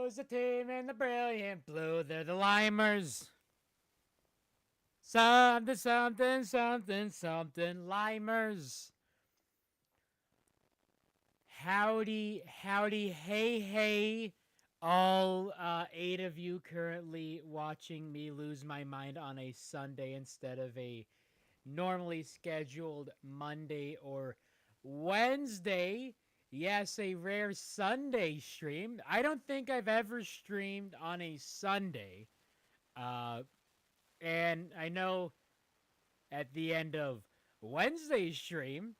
Who's the team in the brilliant blue? They're the Limers. Something, something, something, something, Limers. Howdy, howdy, hey, hey. All 8 of you currently watching me lose my mind on a Sunday instead of a normally scheduled Monday or Wednesday. Yes, a rare Sunday stream. I don't think I've ever streamed on a Sunday. And I know at the end of Wednesday's stream,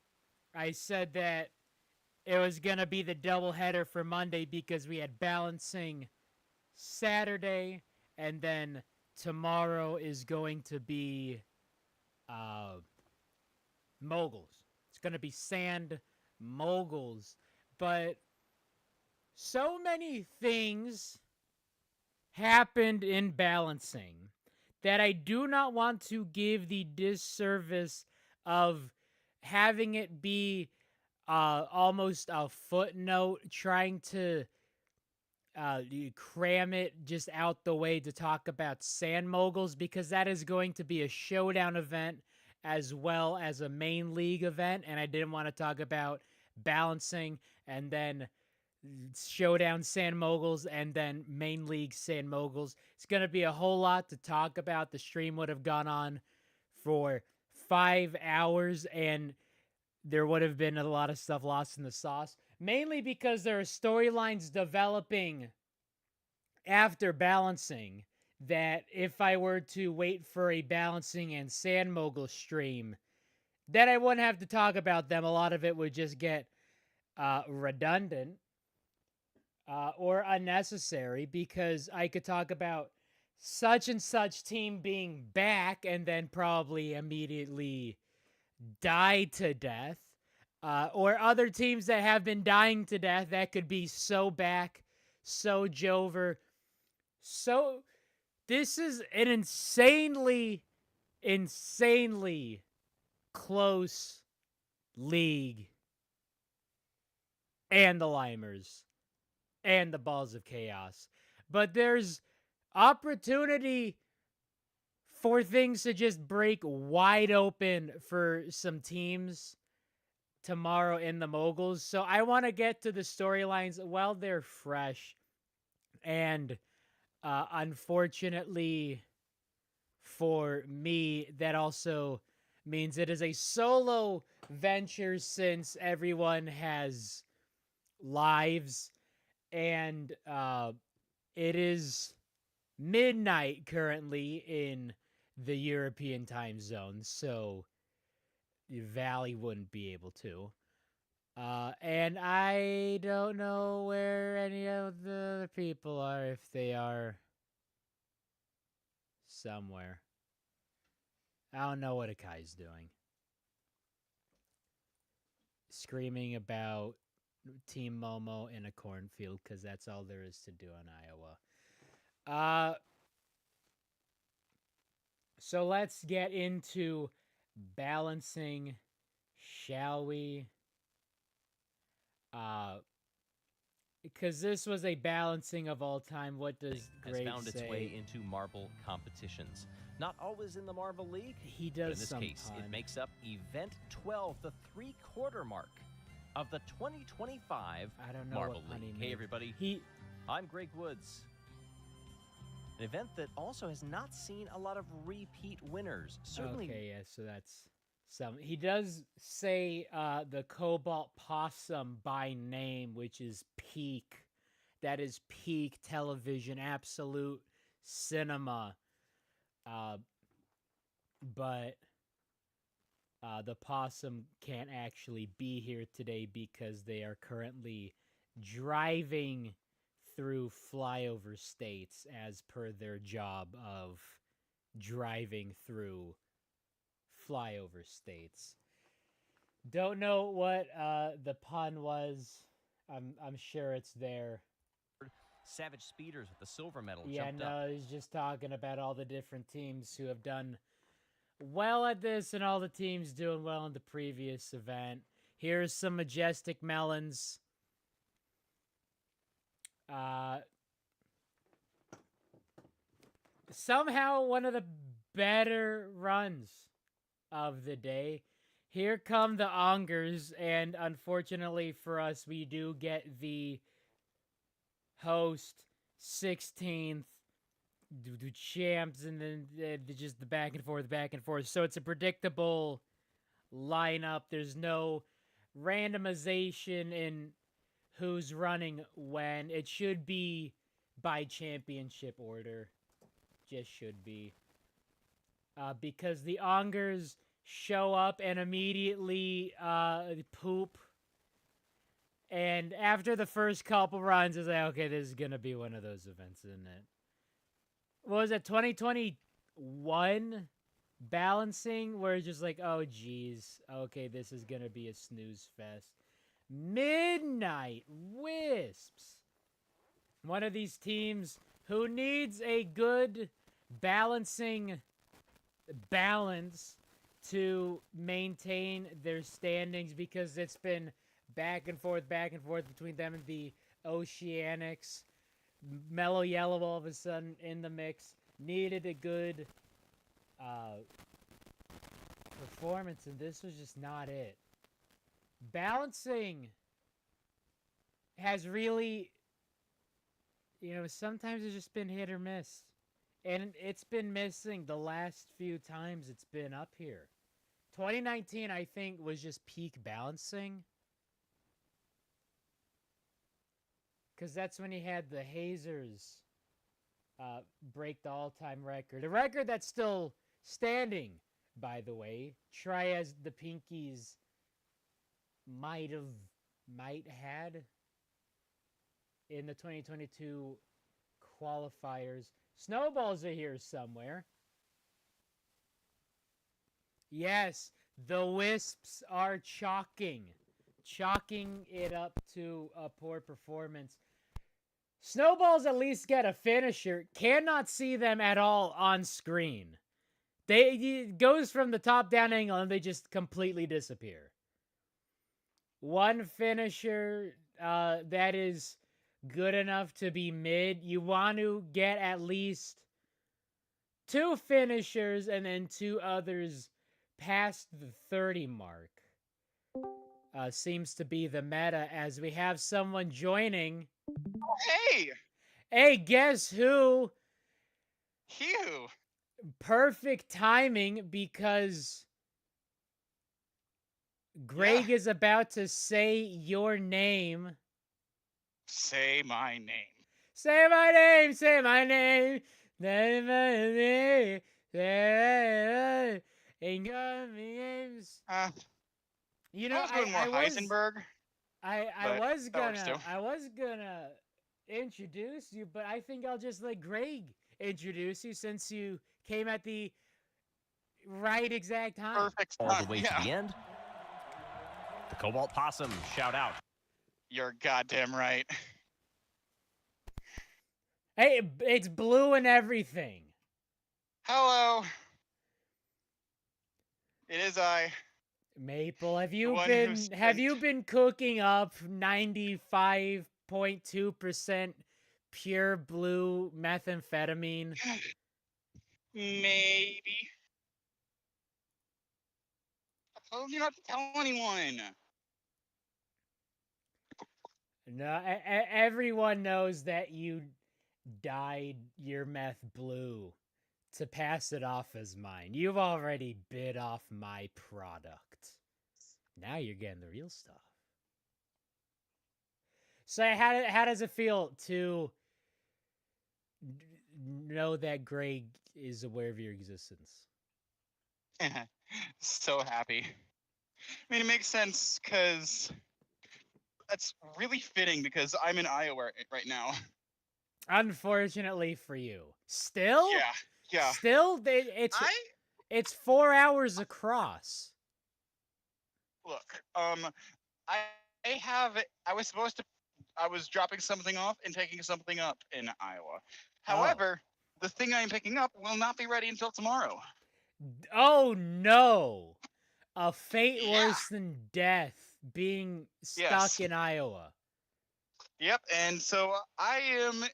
I said that it was going to be the doubleheader for Monday because we had balancing Saturday, and then tomorrow is going to be moguls. It's going to be sand moguls. But so many things happened in balancing that I do not want to give the disservice of having it be almost a footnote, trying to cram it just out the way to talk about sand moguls, because that is going to be a showdown event as well as a main league event, and I didn't want to talk about balancing and then showdown sand moguls and then main league sand moguls. It's going to be a whole lot to talk about. The stream would have gone on for 5 hours, and there would have been a lot of stuff lost in the sauce, mainly because there are storylines developing after balancing that if I were to wait for a balancing and sand mogul stream, then I wouldn't have to talk about them. A lot of it would just get redundant or unnecessary, because I could talk about such and such team being back and then probably immediately die to death, or other teams that have been dying to death that could be so back, so Jover. So this is an insanely close league, and the Limers and the Balls of Chaos. But there's opportunity for things to just break wide open for some teams tomorrow in the moguls. So I want to get to the storylines while they're fresh. And unfortunately for me, that also means it is a solo venture since everyone has lives, and it is midnight currently in the European time zone, so Valley wouldn't be able to. And I don't know where any of the other people are, if they are somewhere. I don't know what Akai's doing. Screaming about Team Momo in a cornfield, because that's all there is to do in Iowa. So let's get into balancing, shall we? Because this was a balancing of all time. What does Greg has found say? its way into marble competitions. Not always in the Marble League. He But does in this some case, pun. it makes up Event 12, the 3/4 mark of the 2025 I don't know Marble what pun League. he Hey made. everybody, I'm Greg Woods. An event that also has not seen a lot of repeat winners. Certainly. Okay, yeah, so that's some. He does say the Cobalt Possum by name, which is peak. That is peak television, absolute cinema. But the possum can't actually be here today because they are currently driving through flyover states as per their job of driving through flyover states. Don't know what the pun was. I'm sure it's there. Savage Speeders with the silver medal Yeah, jumped no, up. he's just talking about all the different teams who have done well at this and all the teams doing well in the previous event. Here's some Majestic Melons. somehow one of the better runs of the day. Here come the Ongers, and unfortunately for us, we do get the host 16th the champs, and then just the back and forth, back and forth. So it's a predictable lineup. There's no randomization in who's running when. It should be by championship order. Just should be. Because the Ongers show up and immediately poop. And after the first couple runs, it's like, okay, this is going to be one of those events, isn't it? What was it, 2021 balancing? Where it's just like, oh, geez. Okay, this is going to be a snooze fest. Midnight Wisps. One of these teams who needs a good balancing balance to maintain their standings, because it's been back and forth between them and the Oceanics. Mellow Yellow all of a sudden in the mix. Needed a good performance, and this was just not it. Balancing has really, sometimes it's just been hit or miss. And it's been missing the last few times it's been up here. 2019, I think, was just peak balancing. Because that's when he had the Hazers break the all-time record. A record that's still standing, by the way. Try as the Pinkies might had in the 2022 qualifiers. Snowballs are here somewhere. Yes, the Wisps are chalking it up to a poor performance. Snowballs at least get a finisher. Cannot see them at all on screen. It goes from the top-down angle, and they just completely disappear. One finisher that is good enough to be mid. You want to get at least 2 finishers and then 2 others past the 30 mark. Seems to be the meta, as we have someone joining. Hey! Hey, guess who? Hugh! Perfect timing, because Greg is about to say your name. Say my name. Say my name, say my name. Say my name. Ain't got me names. I was going more Heisenberg. I was gonna introduce you, but I think I'll just let Greg introduce you, since you came at the right exact time. Perfect time. All the way to the end. The Cobalt Possum, shout out. You're goddamn right. Hey, it's blue and everything. Hello. It is I. Maple, have you been cooking up 95.2% pure blue methamphetamine? Maybe. I told you not to tell anyone. No, everyone knows that you dyed your meth blue to pass it off as mine. You've already bid off my product. Now you're getting the real stuff. So how does it feel to know that Greg is aware of your existence? So happy. I mean, it makes sense, because that's really fitting, because I'm in Iowa right now. Unfortunately for you. Still? Yeah. Still? It's 4 hours across. Look, I was dropping something off and taking something up in Iowa. However, the thing I am picking up will not be ready until tomorrow. Oh no! A fate worse than death, being stuck in Iowa. Yep, and so I am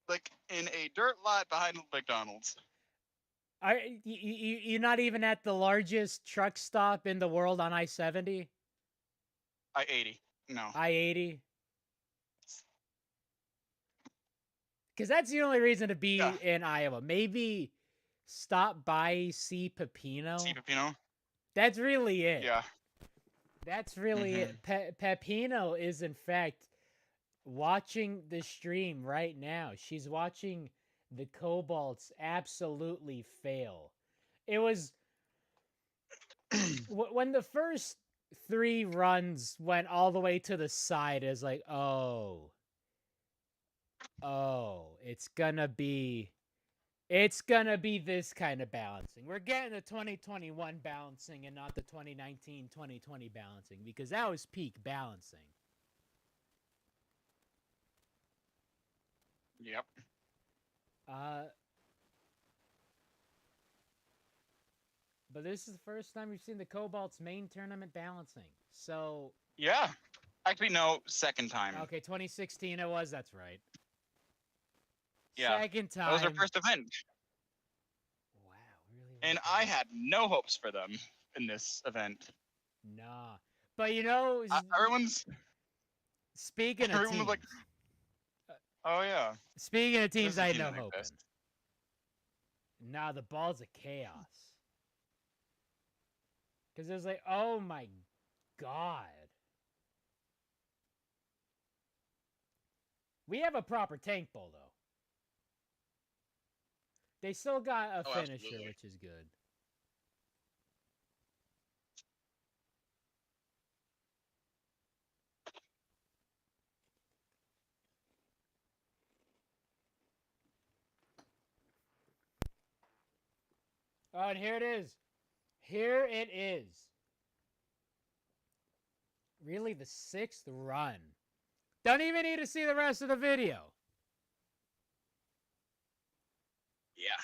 like in a dirt lot behind McDonald's. You're not even at the largest truck stop in the world on I-70? I-80. No. I-80? Because that's the only reason to be Yeah. in Iowa. Maybe stop by, see Pepino. See Pepino? That's really it. Yeah. That's really it. Pepino is, in fact, watching the stream right now. She's watching the Cobalts absolutely fail. It was... when the first 3 runs went all the way to the side, it's like, oh, it's gonna be this kind of balancing. We're getting the 2021 balancing and not the 2019-2020 balancing, because that was peak balancing. Yep. But this is the first time we've seen the Cobalt's main tournament balancing. So... Yeah. Actually, no, second time. Okay, 2016 it was, that's right. Yeah. Second time. That was our first event. Wow, really? And I had no hopes for them in this event. Nah. But you know... everyone's... Speaking of everyone teams... was like, oh yeah. Speaking of teams, This is I had team no that hope in. exists. Nah, the Balls of Chaos. Because it was like, oh my god. We have a proper tank bowl, though. They still got a finisher, absolutely. which is good. Oh, and here it is. Here it is. Really, the 6th run. Don't even need to see the rest of the video. Yeah.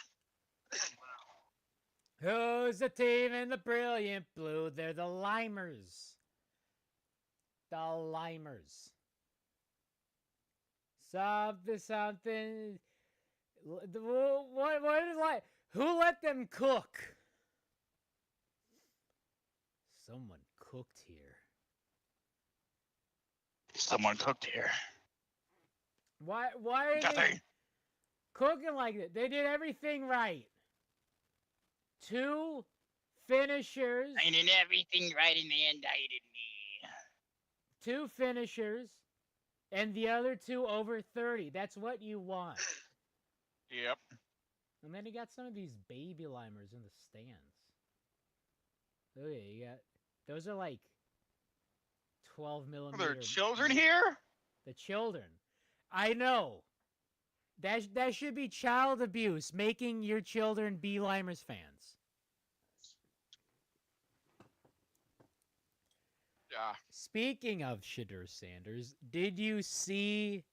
Who's the team in the brilliant blue? They're the Limers. The Limers. Something. What is like? Who let them cook? Someone cooked here. Someone cooked here. Why are they cooking like that? They did everything right. 2 finishers. I did everything right and they indicted me. 2 finishers. And the other 2 over 30. That's what you want. Yep. And then you got some of these baby limers in the stands. Oh yeah, you got... Those are like 12 millimeter... Are there children here? The children. I know. That should be child abuse, making your children be Limers fans. Yeah. Speaking of Shadur Sanders, did you see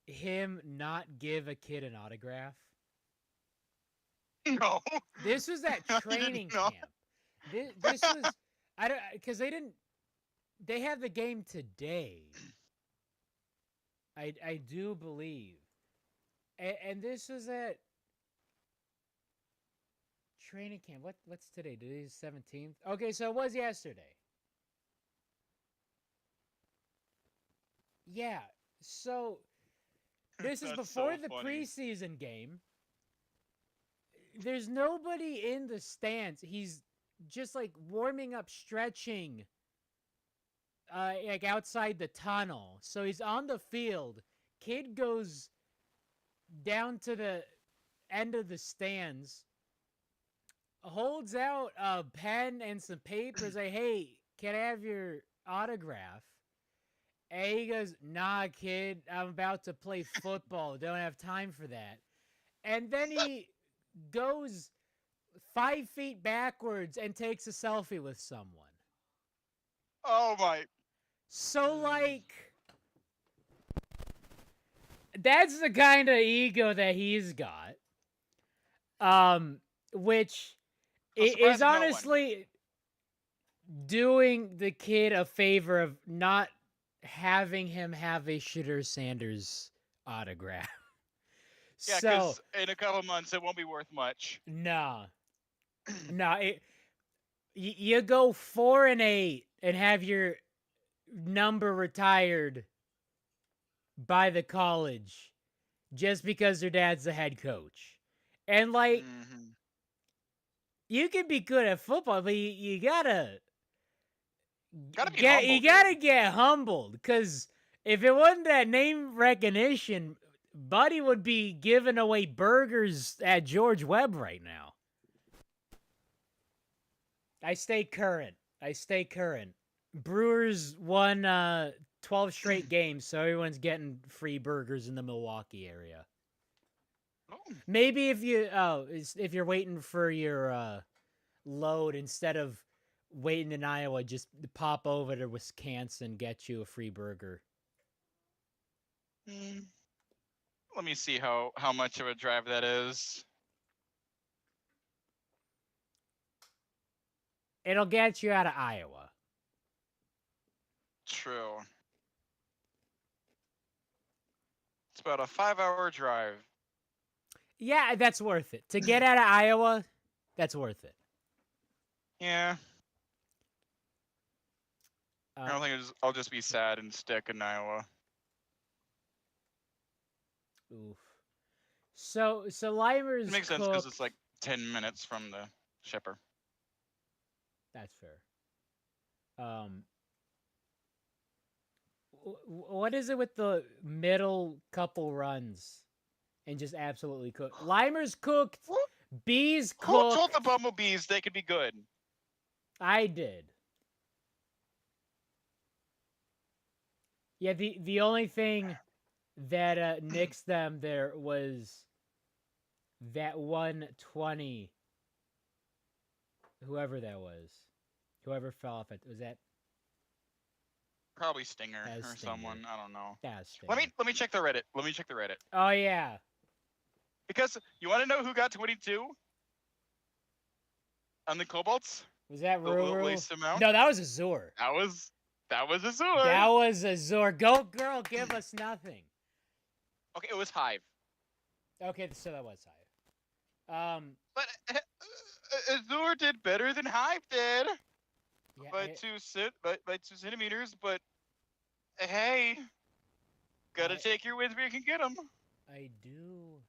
him not give a kid an autograph? No. This was at training camp. This was... I don't... Because they didn't... They have the game today. I do believe. And this was at training camp. What's today? Today's 17th? Okay, so it was yesterday. Yeah, so this is before the preseason game. There's nobody in the stands. He's just like warming up, stretching, like outside the tunnel. So he's on the field. Kid goes down to the end of the stands, holds out a pen and some papers, like, hey, can I have your autograph? And he goes, nah, kid, I'm about to play football. Don't have time for that. And then he goes 5 feet backwards and takes a selfie with someone. Oh my. So, like, that's the kind of ego that he's got. Which is honestly doing the kid a favor of not having him have a Shadur Sanders autograph. Yeah, So, because in a couple months it won't be worth much. nah. Nah, you go 4-8 and have your number retired by the college just because their dad's the head coach. And like, Hmm. you can be good at football, but you gotta Gotta be get humble, you dude. gotta get humbled, because if it wasn't that name recognition, Buddy would be giving away burgers at George Webb right now. I stay current. Brewers won 12 straight games, so everyone's getting free burgers in the Milwaukee area. Oh. Maybe if you're waiting for your load, instead of waiting in Iowa, just pop over to Wisconsin, get you a free burger. Let me see how much of a drive that is. It'll get you out of Iowa. True. It's about a 5-hour drive. Yeah, that's worth it. To get out of Iowa, that's worth it. Yeah. I don't think I'll just be sad and stick in Iowa. Oof. So Limer's It makes sense because cook. it's like 10 minutes from the shipper. That's fair. What is it with the middle couple runs and just absolutely cook? Limer's cooked. Bees Who told cooked. the bumblebees they could be good? I did. Yeah, the only thing that nixed them there was that 120. Whoever that was. Whoever fell off it. Was that Probably Stinger As or Stinger. someone. I don't know. that was Stinger. Let me check the Reddit. Oh yeah. Because you want to know who got 22 on the Cobalts? Was that The Ruru? least amount? No, that was Azur. That was Azure. That was Azur. Go girl, give us nothing. Okay, it was Hive. Okay, so that was high. But Azure did better than Hive did Yeah, by 2 centimeters. But hey, gotta take your wins where you can get them. I do.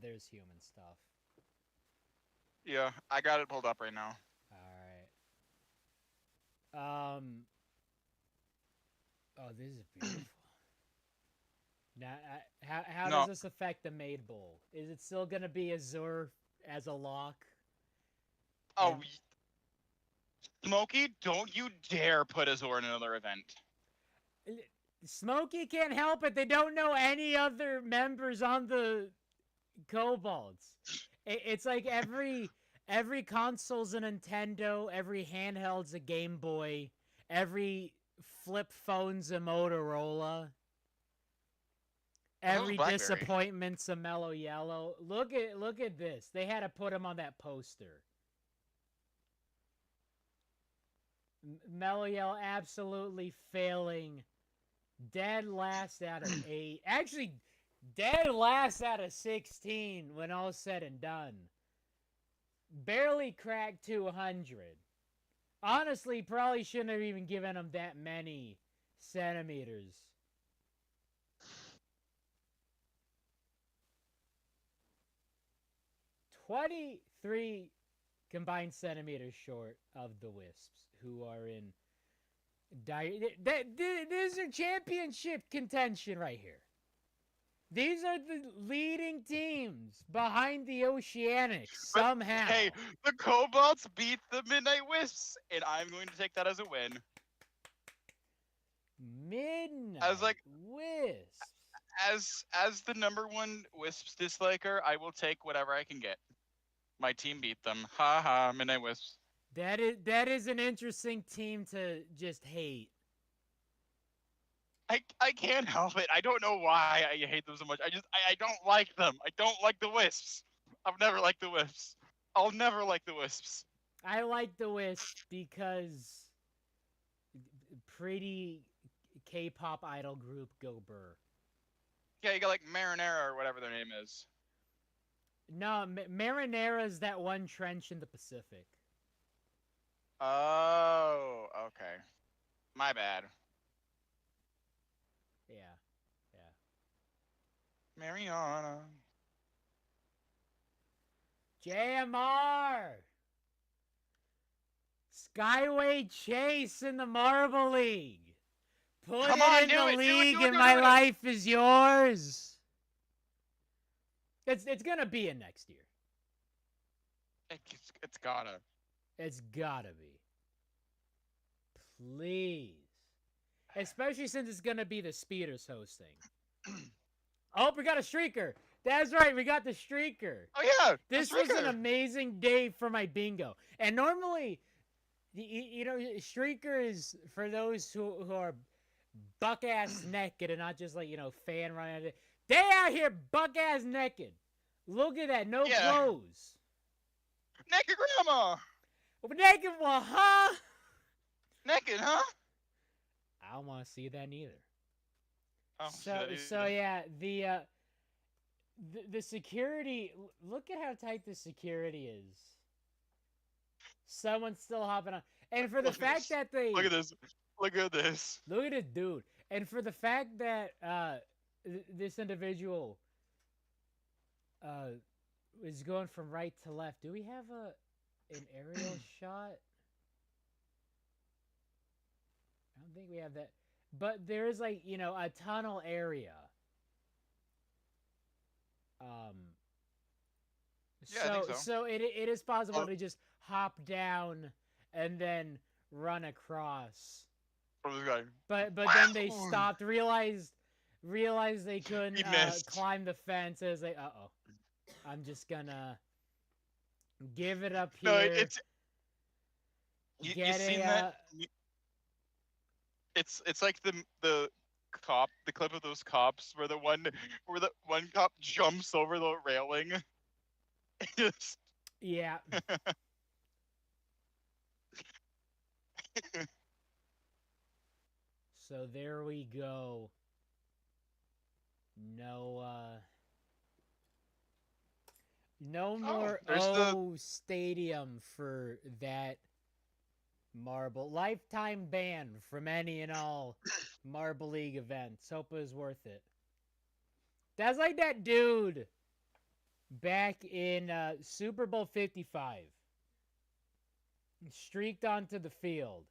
There's human stuff. Yeah, I got it pulled up right now. All right. Oh, this is beautiful. Now, how No. does this affect the Maid Bowl? Is it still gonna be Azur as a lock? Oh, Smokey, don't you dare put Azure in another event. Smokey can't help it. They don't know any other members on the Cobalts. It's like every console's a Nintendo, every handheld's a Game Boy, every flip phone's a Motorola, every BlackBerry. disappointment's a Mellow Yellow. Look at this. They had to put him on that poster. Mellow Yellow absolutely failing. Dead last out of 8. Actually, dead last out of 16 when all's said and done. Barely cracked 200. Honestly, probably shouldn't have even given him that many centimeters. $23 combined centimeters short of the Wisps, who are in dire. These are championship contention right here. These are the leading teams behind the Oceanics somehow. Hey, the Cobalts beat the Midnight Wisps, and I'm going to take that as a win. Midnight Wisps. As the #1 Wisps disliker, I will take whatever I can get. My team beat them. Ha ha, Midnight Wisps. That is an interesting team to just hate. I can't help it. I don't know why I hate them so much. I don't like them. I don't like the Wisps. I've never liked the Wisps. I'll never like the Wisps. I like the Wisp because pretty K-pop idol group go burr. Yeah, you got like Marinara or whatever their name is. No, Marinara's that one trench in the Pacific. Oh, okay. My bad. Yeah, yeah. Mariana. JMR! Skyway Chase in the Marble League. Put Come it on, in do the it, do it, league do it, and do it, my do it. life is yours. It's gonna be in next year. It's gotta. It's gotta be. Please. Especially since it's gonna be the Speeders hosting. Oh, we got a streaker. That's right, we got the streaker. Oh yeah, This the was an streaker. amazing day for my bingo. And normally, you know, streaker is for those who are buck ass naked and not just like, you know, fan running. They out here buck ass naked. Look at that, no Yeah. clothes. Naked grandma. Naked one, huh? Naked, huh? I don't want to see that neither. Oh, So yeah, the security. Look at how tight the security is. Someone's still hopping on, and for the Look at fact this. that they Look at this. Look at this. look at this dude, and for the fact that this individual is going from right to left. Do we have an aerial shot? I don't think we have that. But there is like, you know, a tunnel area. Yeah, I think so. So it is possible Oh. to just hop down and then run across. From this guy. But then they Wow. stopped, realized they couldn't He missed. climb the fence. It was like, uh-oh. I'm just gonna give it up here. No, it's. You Get seen a, that? It's like the cop, the clip of those cops where the one cop jumps over the railing. Just yeah. So there we go. No more there's the- stadium for that marble. Lifetime ban from any and all Marble League events. Hope it was worth it. That's like that dude back in Super Bowl 55. Streaked onto the field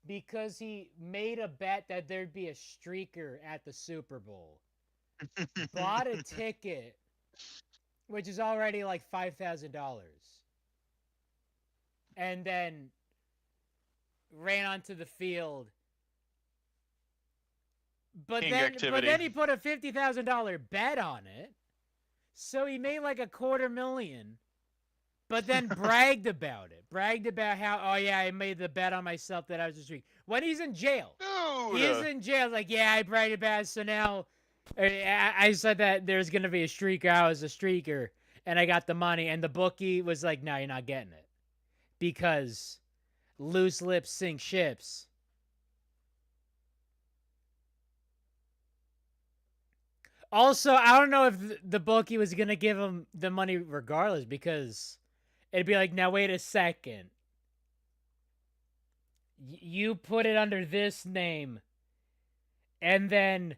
because he made a bet that there'd be a streaker at the Super Bowl. Bought a ticket, which is already like $5,000. And then ran onto the field. But then he put a $50,000 bet on it. So he made like $250,000. But then bragged about it. Bragged about how, oh yeah, I made the bet on myself that I was a streaker. When he's in jail. Dude. He's in jail. Like, yeah, I bragged about it, so now I said that there's going to be a streaker. I was a streaker, and I got the money. And the bookie was like, no, you're not getting it. Because loose lips sink ships. Also, I don't know if the bookie was going to give him the money regardless, because it'd be like, now wait a second. You put it under this name, and then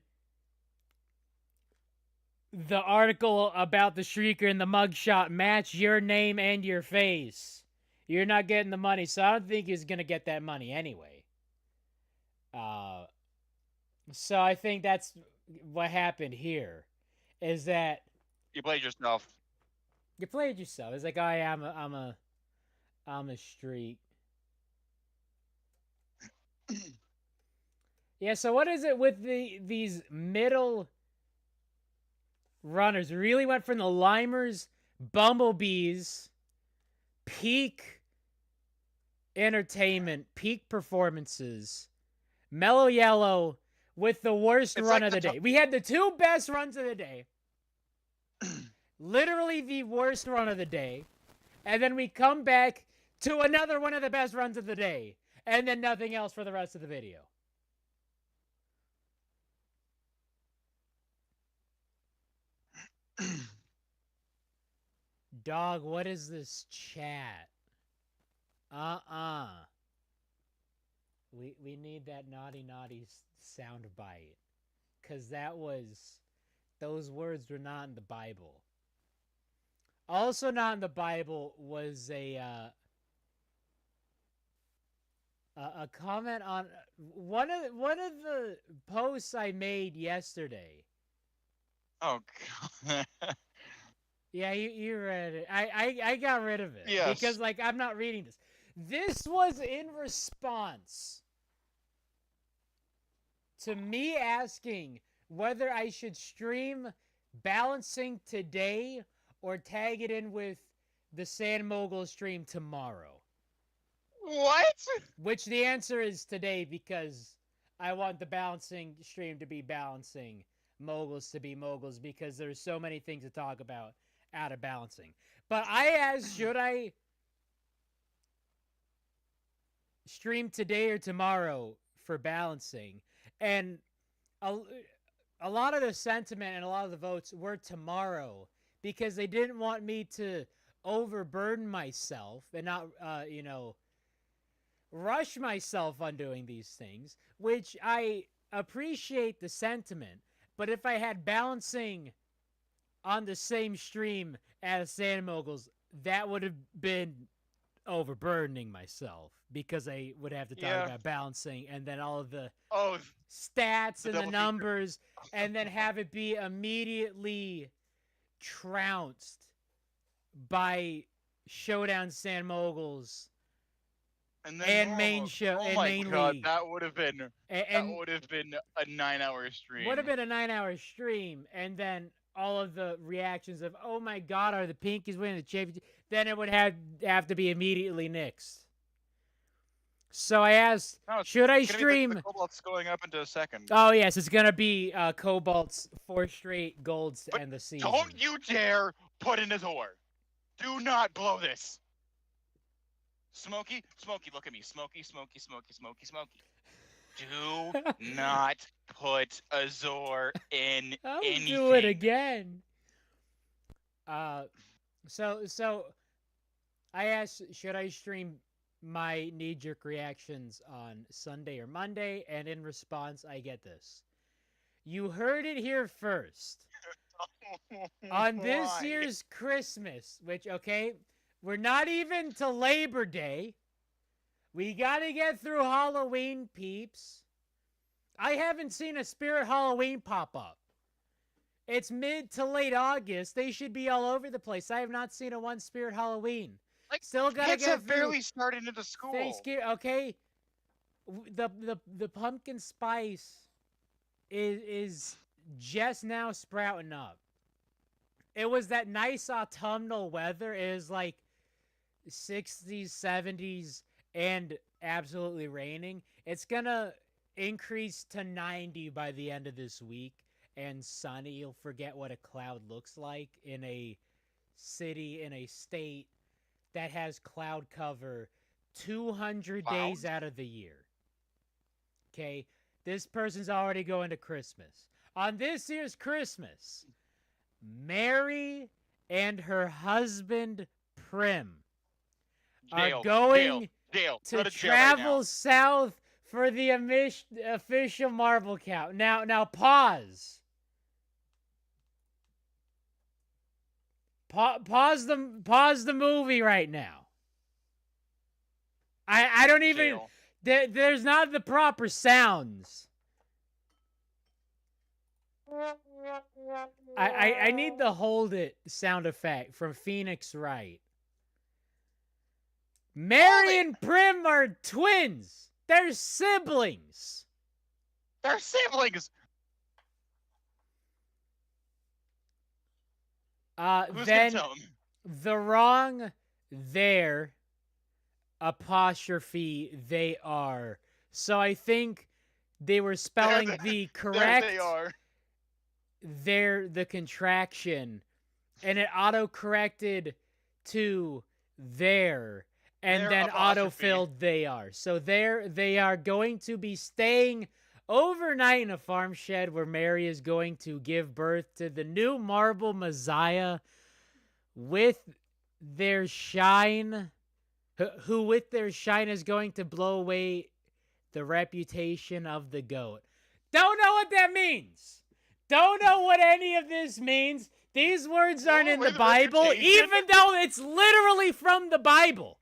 the article about the streaker and the mugshot match your name and your face. You're not getting the money, so I don't think he's going to get that money anyway. So I think that's what happened here, is that You played yourself. you played yourself. It's like, oh yeah, I'm a streak. Yeah, so what is it with these middle runners? We really went from the Limers, Bumblebees, peak entertainment, peak performances, Mellow Yellow with the worst run of the day. We had the two best runs of the day. Literally the worst run of the day. And then we come back to another one of the best runs of the day, and then nothing else for the rest of the video. Dog, what is this chat? We need that naughty sound bite. Cause those words were not in the Bible. Also not in the Bible was a comment on one of the posts I made yesterday. Oh god. Yeah, you read it. I got rid of it. Yes. Because, like, I'm not reading this. This was in response to me asking whether I should stream balancing today or tag it in with the Sand Mogul stream tomorrow. What? Which the answer is today, because I want the balancing stream to be balancing, moguls to be moguls, because there's so many things to talk about out of balancing. But I asked, should I stream today or tomorrow for balancing? And a lot of the sentiment and a lot of the votes were tomorrow, because they didn't want me to overburden myself and not, rush myself on doing these things, which I appreciate the sentiment. But if I had balancing on the same stream as Sand Moguls, that would have been overburdening myself, because I would have to talk about balancing and then all of the stats and the numbers, and then have it be immediately trounced by Showdown Sand Moguls and main show and main league. That would have been a 9-hour stream. Would have been a 9-hour stream, and then all of the reactions of, oh my god, are the Pinkies winning the championship? Then it would have to be immediately nixed. So I asked, should I stream? The Cobalt's going up into a second. Oh yes, it's gonna be Cobalt's 4 straight golds to end the season. Don't you dare put in a Zor. Do not blow this. Smokey, look at me. Smokey. Do not put a Zor in anything. Do it again. So I asked, should I stream my knee-jerk reactions on Sunday or Monday? And in response, I get this. You heard it here first. On this year's Christmas, which, okay, we're not even to Labor Day. We gotta get through Halloween, peeps. I haven't seen a Spirit Halloween pop up. It's mid to late August. They should be all over the place. I have not seen a one Spirit Halloween. Like, still gotta kids get have barely started into school. Thanksgiving, okay. The pumpkin spice is just now sprouting up. It was that nice autumnal weather. It was like 60s, 70s, and absolutely raining. It's gonna increase to 90 by the end of this week, and sunny. You'll forget what a cloud looks like in a city, in a state that has cloud cover 200 days out of the year. Okay? This person's already going to Christmas. On this year's Christmas, Mary and her husband Prim are going to travel south for the official marble count. Now pause. Pause the movie right now. I don't even there's not the proper sounds. I need the hold it sound effect from Phoenix Wright. Mary and Prim are twins. They're siblings. They're siblings. Then the wrong there apostrophe they are. So I think they were spelling the correct. There they are. They're the contraction, and it auto corrected to there, and Their then apostrophe. autofilled they are. So they are going to be staying overnight in a farm shed where Mary is going to give birth to the new marble Messiah with their shine, who with their shine is going to blow away the reputation of the goat. Don't know what that means. Don't know what any of this means. These words aren't Blow in away the the Bible, reputation? even though it's literally from the Bible.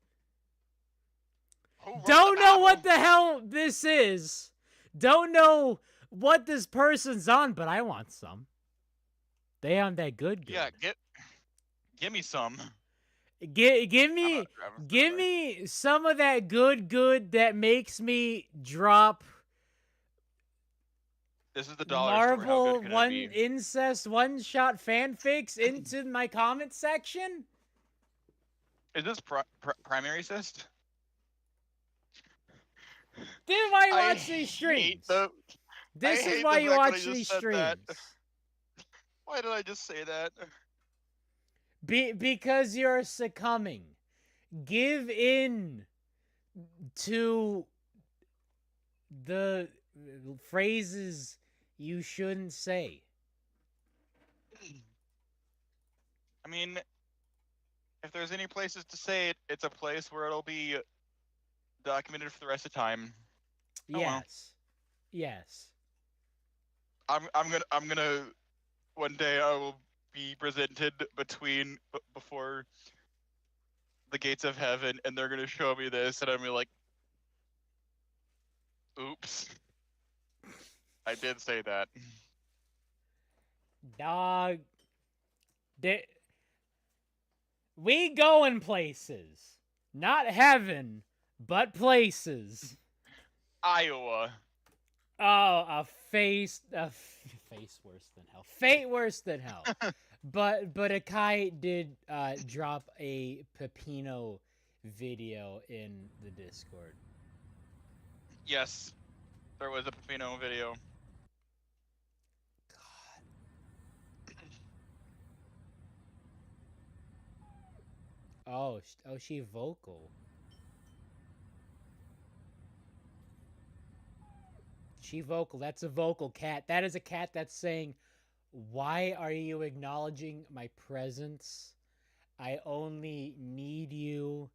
Who wrote the Don't know what Bible? the hell this is. Don't know what this person's on, but I want some. They on that good. Yeah, give me some. Give I'm not me grabbing some give away. me some of that good that makes me drop This is the dollar store. How Marvel good can it be? incest one-shot fanfics into my comment section. Is this primary cyst? This is why you I watch these hate streams. the. This I is hate why the you fact that I watch just these said that. streams. Why did I just say that? Because you're succumbing. Give in to the phrases you shouldn't say. I mean, if there's any places to say it, it's a place where it'll be documented for the rest of time. Oh, well. Yes. Yes. I'm gonna one day I will be presented before the gates of heaven, and they're gonna show me this, and I'm gonna be like, oops, I did say that. Dog. We going places. Not heaven, but places. Iowa. Oh, a face worse than hell. Fate worse than hell. But Akai did drop a Pepino video in the Discord. Yes, there was a Pepino video. God. Oh, she vocal. She vocal. That's a vocal cat. That is a cat that's saying, "Why are you acknowledging my presence? I only need you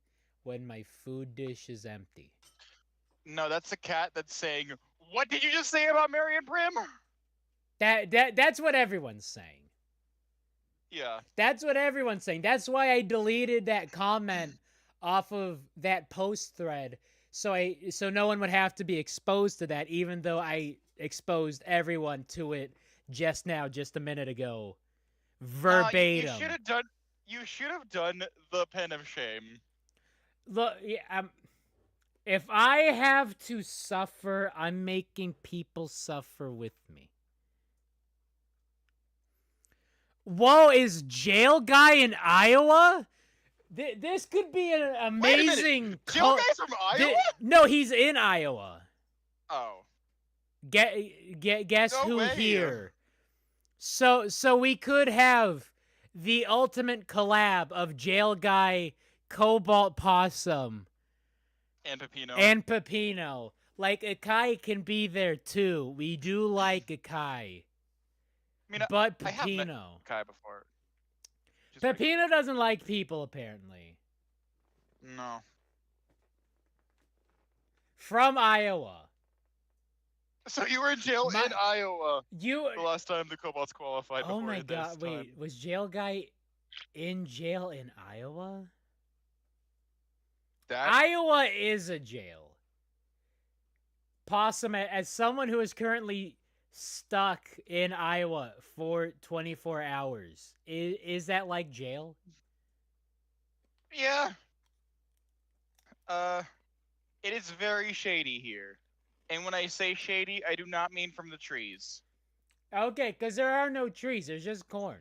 when my food dish is empty." No, that's a cat that's saying, "What did you just say about Marion Prim?" That's what everyone's saying. Yeah. That's what everyone's saying. That's why I deleted that comment off of that post thread, so no one would have to be exposed to that, even though I exposed everyone to it just now, just a minute ago, verbatim. You should have done the pen of shame. Look, yeah, if I have to suffer, I'm making people suffer with me. Whoa, is Jail Guy in Iowa? This could be an amazing. Jail Guy's from Iowa? No, he's in Iowa. Oh. Guess No who way. here? So we could have the ultimate collab of Jail Guy, Cobalt Possum, and Pepino. Like Akai can be there too. We do like Akai. I mean, but I have met Pepino. Kai before. Pepino doesn't like people, apparently. No. From Iowa. So you were in jail in Iowa. The last time the Cobalts qualified. Oh my god! Wait, was Jail Guy in jail in Iowa? Iowa is a jail. Possum, as someone who is currently stuck in Iowa for 24 hours, is that like jail? Yeah. It is very shady here. And when I say shady, I do not mean from the trees. Okay, because there are no trees. There's just corn.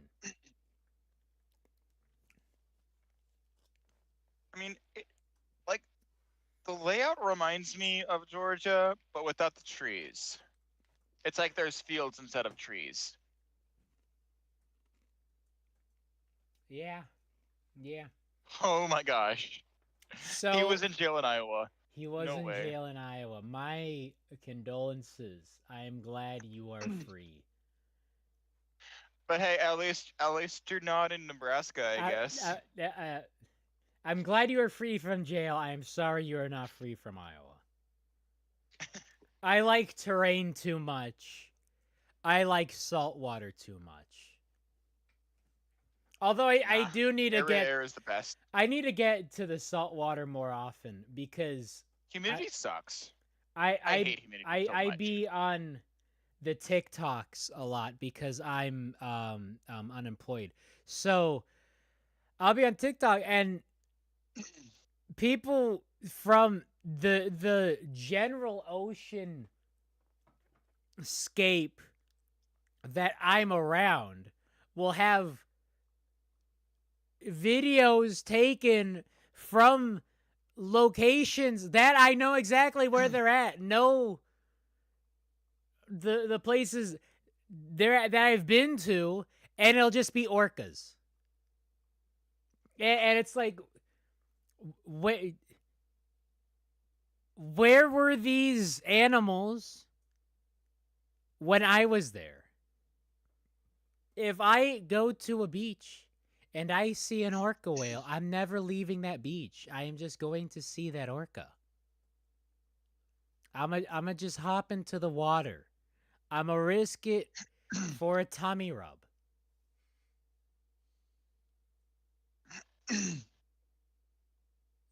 I mean, the layout reminds me of Georgia, but without the trees. It's like there's fields instead of trees. Yeah. Oh my gosh. He So was in jail in Iowa. he was No in way. jail in Iowa. My condolences. I am glad you are free. But hey, at least you're not in Nebraska, I I, guess. I'm glad you are free from jail. I am sorry you are not free from Iowa. I like terrain too much. I like salt water too much. Although I Nah, do need to area get air is the best. I need to get to the salt water more often because I Humidity sucks. I I I hate humidity so I much. be on the TikToks a lot because I'm unemployed. So I'll be on TikTok and people from the general ocean scape that I'm around will have videos taken from locations that I know exactly where they're at. Know the places there that I've been to, and it'll just be orcas. And it's like, where were these animals when I was there? If I go to a beach and I see an orca whale, I'm never leaving that beach. I am just going to see that orca. I'm just hop into the water. I'm going to risk it for a tummy rub.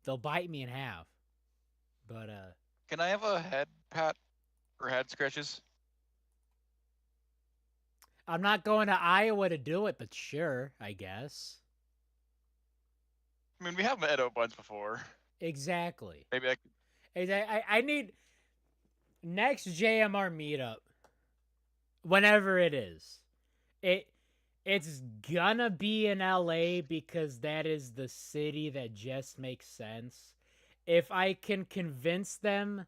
They'll bite me in half. But Can I have a head pat or head scratches? I'm not going to Iowa to do it, but sure, I guess. I mean, we have met a bunch before. Exactly. Maybe I could. I need next JMR meetup, whenever it is. It's gonna be in LA because that is the city that just makes sense. If I can convince them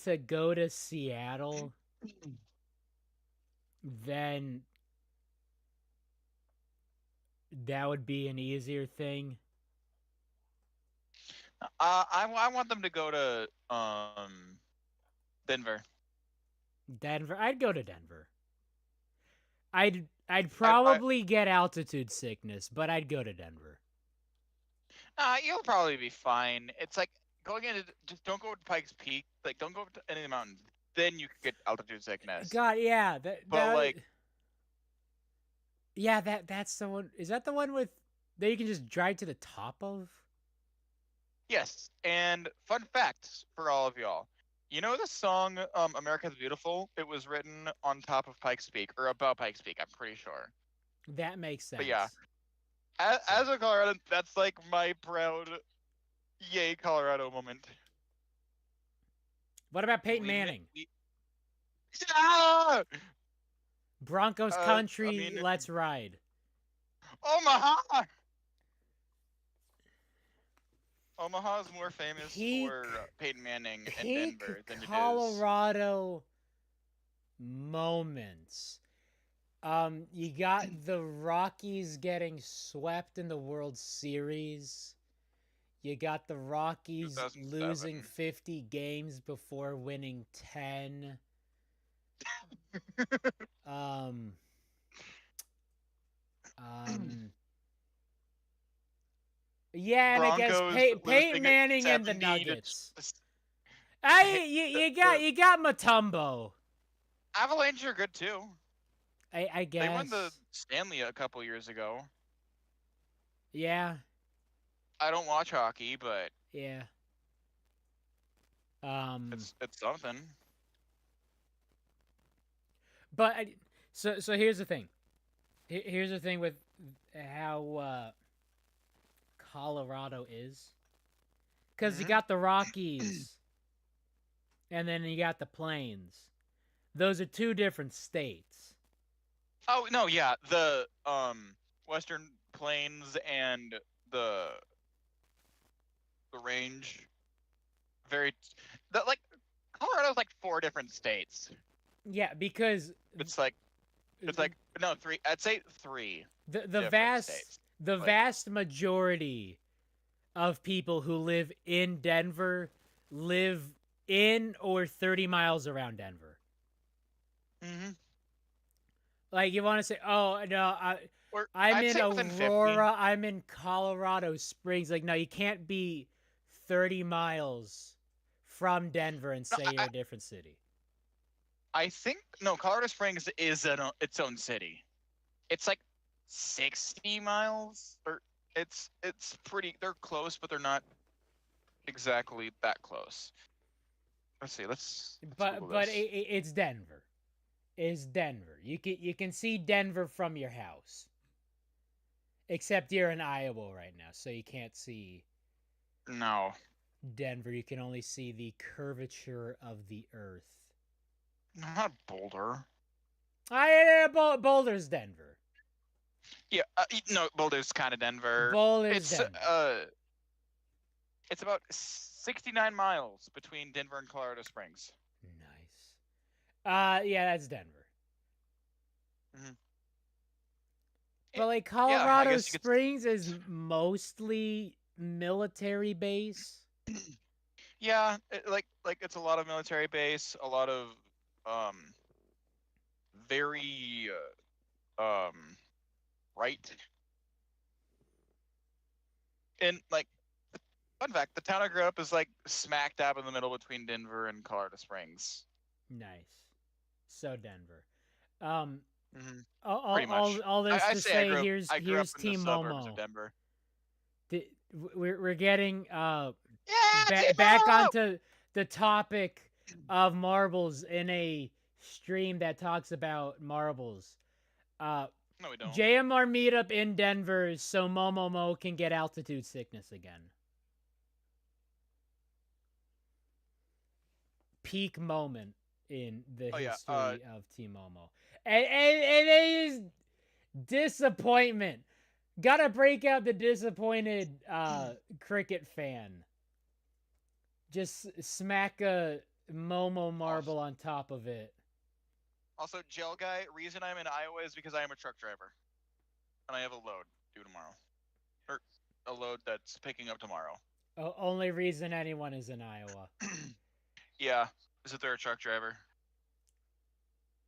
to go to Seattle, then that would be an easier thing. I want them to go to Denver. Denver, I'd go to Denver. I'd I probably get altitude sickness, but I'd go to Denver. you'll probably be fine. It's like going into just don't go to Pikes Peak. Like don't go to any of the mountains. Then you could get altitude sickness. God, yeah, But like, yeah, that's the one. Is that the one with that you can just drive to the top of? yes. And fun facts for all of y'all. You know the song "America's Beautiful"? It was written on top of Pikes Peak or about Pikes Peak. I'm pretty sure. That makes sense. But yeah, as a Coloradan, that's like my proud, yay Colorado moment. What about Peyton We, Manning? Ah! Broncos I country, mean, let's ride. Omaha. Omaha is more famous for Peyton Manning and Denver than it is. Colorado moments. You got the Rockies getting swept in the World Series. You got the Rockies 2007. losing 50 games before winning 10. Um, yeah, and I guess Broncos Peyton losing Manning and the 70 to Nuggets. You got Mutombo. Avalanche are good too. I guess They won the Stanley a couple years ago. Yeah. I don't watch hockey, but Yeah. it's something. But so here's the thing. Here's the thing with how Colorado is, because you got the Rockies, and then you got the Plains. Those are two different states. Oh no, yeah, the Western Plains and the range, very like Colorado's like 4 different states. Yeah, because It's like no 3. I'd say 3. the different vast states. the Like, vast majority of people who live in Denver live in or 30 miles around Denver. Mm-hmm. Like, you want to say, oh, no, Or I'm I'd in say within 50. Aurora, I'm in Colorado Springs. Like, no, you can't be 30 miles from Denver and No, say you're a different city. I think no. Colorado Springs is its own city. It's like 60 miles, or it's pretty. They're close, but they're not exactly that close. Let's see. Let's Google But this. it's Denver. It's Denver. You can see Denver from your house. Except you're in Iowa right now, so you can't see No, Denver. You can only see the curvature of the earth. not Boulder. Boulder's Denver. Yeah, no, Boulder's kind of Denver. Boulder's Denver. It's about 69 miles between Denver and Colorado Springs. Nice. Yeah, that's Denver. Mm-hmm. But like Colorado Springs is mostly military base. Yeah, like it's a lot of military base, a lot of very right. And like fun fact, the town I grew up is like smack dab in the middle between Denver and Colorado Springs. Nice. So Denver. Mm-hmm. Pretty much. All this I to say say, I grew up here's in Team the suburbs Momo. of Denver. We're getting Yeah, back onto the topic of marbles in a stream that talks about marbles. No, we don't. JMR meetup in Denver so Momo can get altitude sickness again. Peak moment in the history of Team Momo. And it is disappointment. Gotta break out the disappointed cricket fan. Just smack a Momo marble on top of it. Also, Gel Guy, reason I'm in Iowa is because I am a truck driver. And I have a load due tomorrow. Or a load that's picking up tomorrow. Only reason anyone is in Iowa. Yeah, is that they're a truck driver.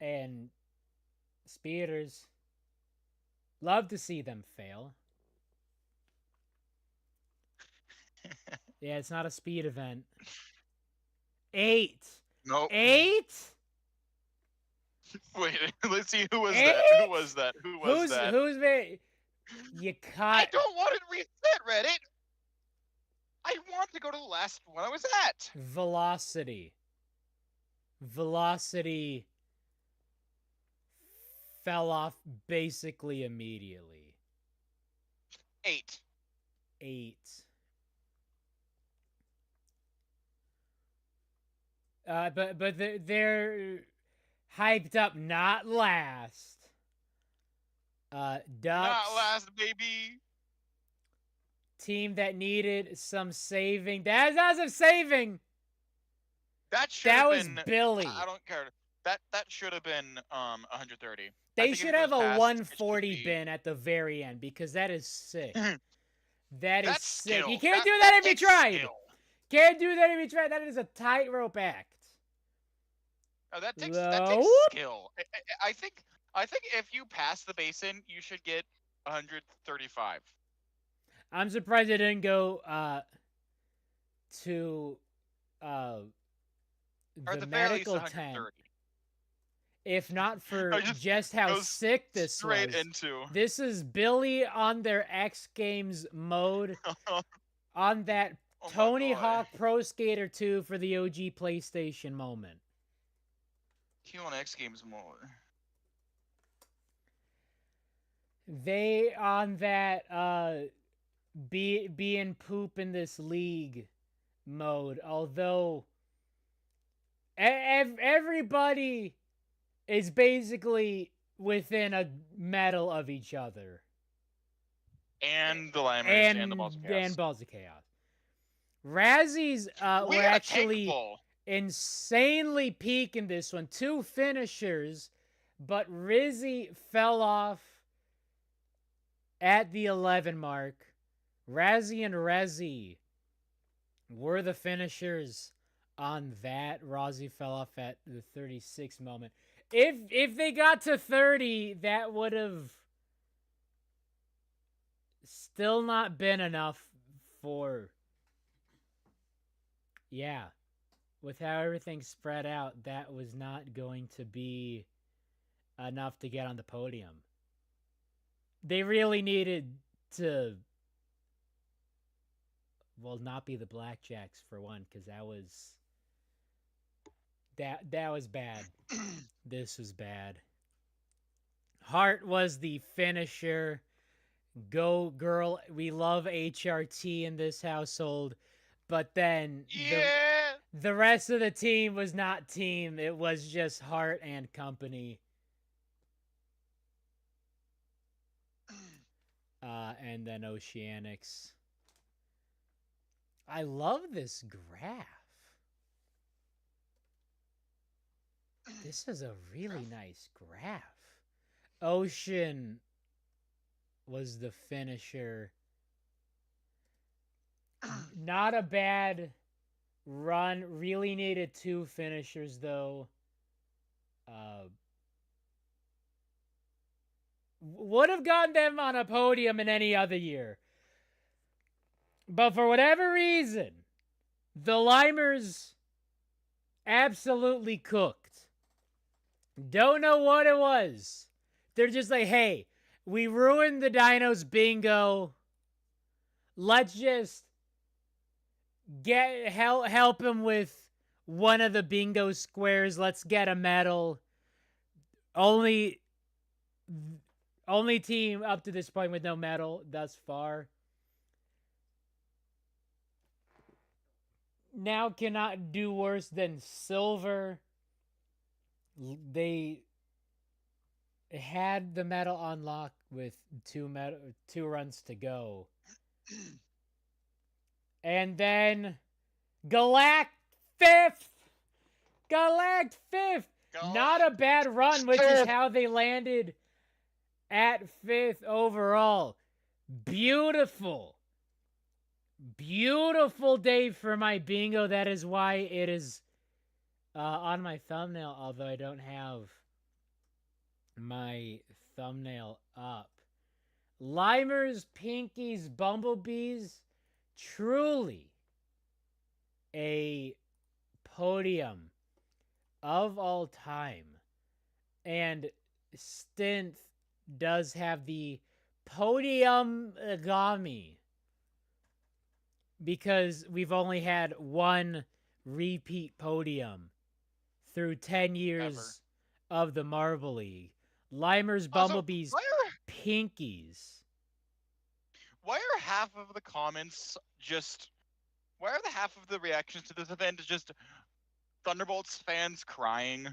And speeders. Love to see them fail. Yeah, it's not a speed event. 8. Nope. 8? Wait, let's see. Who was 8? that? Who was that? Who was that? Who's you caught? I don't want to reset Reddit. I want to go to the last one I was at. Velocity. Velocity fell off basically immediately. 8. 8. But they're hyped up, not last. Ducks. Not last, baby. Team that needed some saving. That's not some saving. That was Billy. I don't care. That should have been 130. They should have a 140 bin at the very end because that is sick. That's sick. Skill. You can't do that if you tried. Skill. Can't do that if you tried. That is a tightrope act. Oh, that takes skill. I think if you pass the basin, you should get 135. I'm surprised they didn't go to the medical tent. If not for just how sick this was. This is Billy on their X Games mode on that Tony Hawk Pro Skater 2 for the OG PlayStation moment. Q on X Games mode. They on that being poop in this league mode, although everybody is basically within a medal of each other. And the Limeers and the Balls of Chaos. And Balls of Chaos. Razzies were actually insanely peak in this one. 2 finishers, but Rizzy fell off at the 11 mark. Razzie and Rezzy were the finishers on that. Rozzy fell off at the 36 moment. If they got to 30, that would have still not been enough for... Yeah. With how everything's spread out, that was not going to be enough to get on the podium. They really needed to... Well, not be the Blackjacks for one, because that was... That was bad. This was bad. Hart was the finisher. Go, girl. We love HRT in this household. But then the rest of the team was not team. It was just Hart and company. And then Oceanics. I love this graph. This is a really nice graph. Ocean was the finisher. Not a bad run. Really needed 2 finishers, though. Would have gotten them on a podium in any other year. But for whatever reason, the Limers absolutely cooked. Don't know what it was. They're just like, hey, we ruined the Dinos bingo. Let's just help him with one of the bingo squares. Let's get a medal. Only team up to this point with no medal thus far. Now cannot do worse than silver. They had the medal on lock with 2 runs to go. And then Galact 5th. Galact 5th. Not a bad run, which is how they landed at 5th overall. Beautiful. Beautiful day for my bingo. That is why it is on my thumbnail, although I don't have my thumbnail up. Limers, Pinkies, Bumblebees, truly a podium of all time. And Stint does have the podium agami, because we've only had 1 repeat podium through 10 years of the Marble League. Limers, Bumblebees, Pinkies. Why are half of the comments just... Why are the half of the reactions to this event just Thunderbolts fans crying?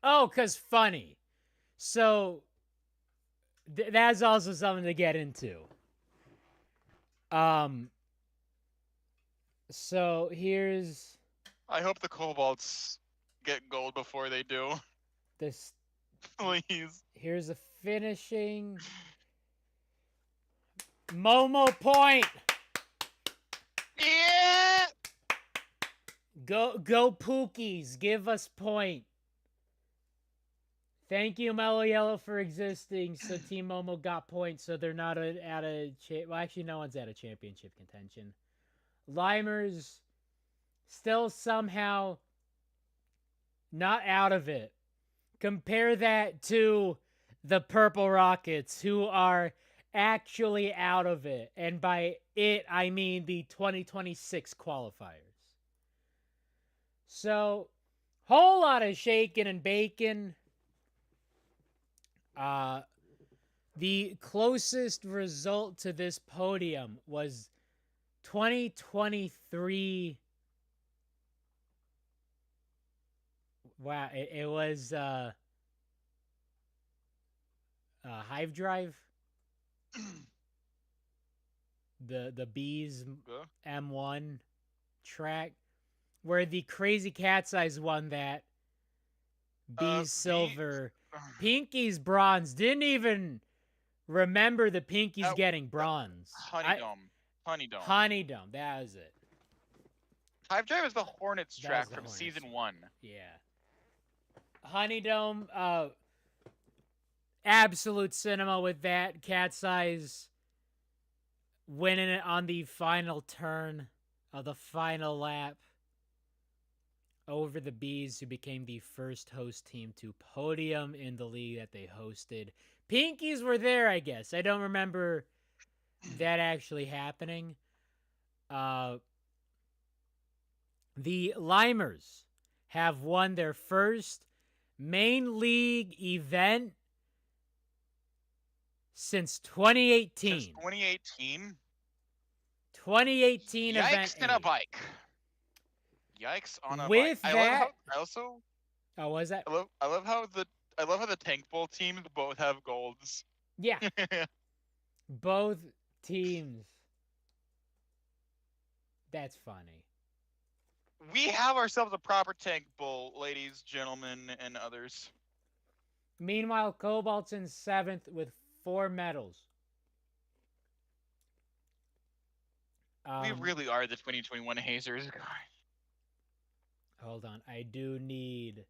Oh, because funny. So, that's also something to get into. So, here's... I hope the Cobalts get gold before they do. This... Please. Here's a finishing... Momo point! Yeah! Go Pookies, give us point. Thank you, Mellow Yellow, for existing. So Team Momo got points, so they're not at a... Well, actually, no one's at a championship contention. Limers still somehow not out of it. Compare that to the Purple Rockets, who are actually out of it. And by it, I mean the 2026 qualifiers. So, whole lot of shaking and baking. The closest result to this podium was 2023. Wow, it was Hive Drive. The Bees M1 track, where the Crazy Cat's Eyes won that. Bees silver. Pinky's bronze. Didn't even Remember the Pinkies getting bronze. Honeydome. Honeydome, that was it. Hive Drive is the Hornets That track was the from Hornets season one. 1. Yeah. Honeydome, absolute cinema with that. Cat's Eyes winning it on the final turn of the final lap over the Bees, who became the first host team to podium in the league that they hosted. Pinkies were there, I guess. I don't remember that actually happening. The Limers have won their first main league event since 2018. Since 2018? 2018 Yikes event on a bike. Yikes on a With bike. that, I also oh, was that? I love how the Tank Bowl teams both have golds. Yeah, both teams. That's funny. We have ourselves a proper Tank Bowl, ladies, gentlemen, and others. Meanwhile, Cobalt's in 7th with 4 medals. We really are the 2021 hazers. Hold on, I do need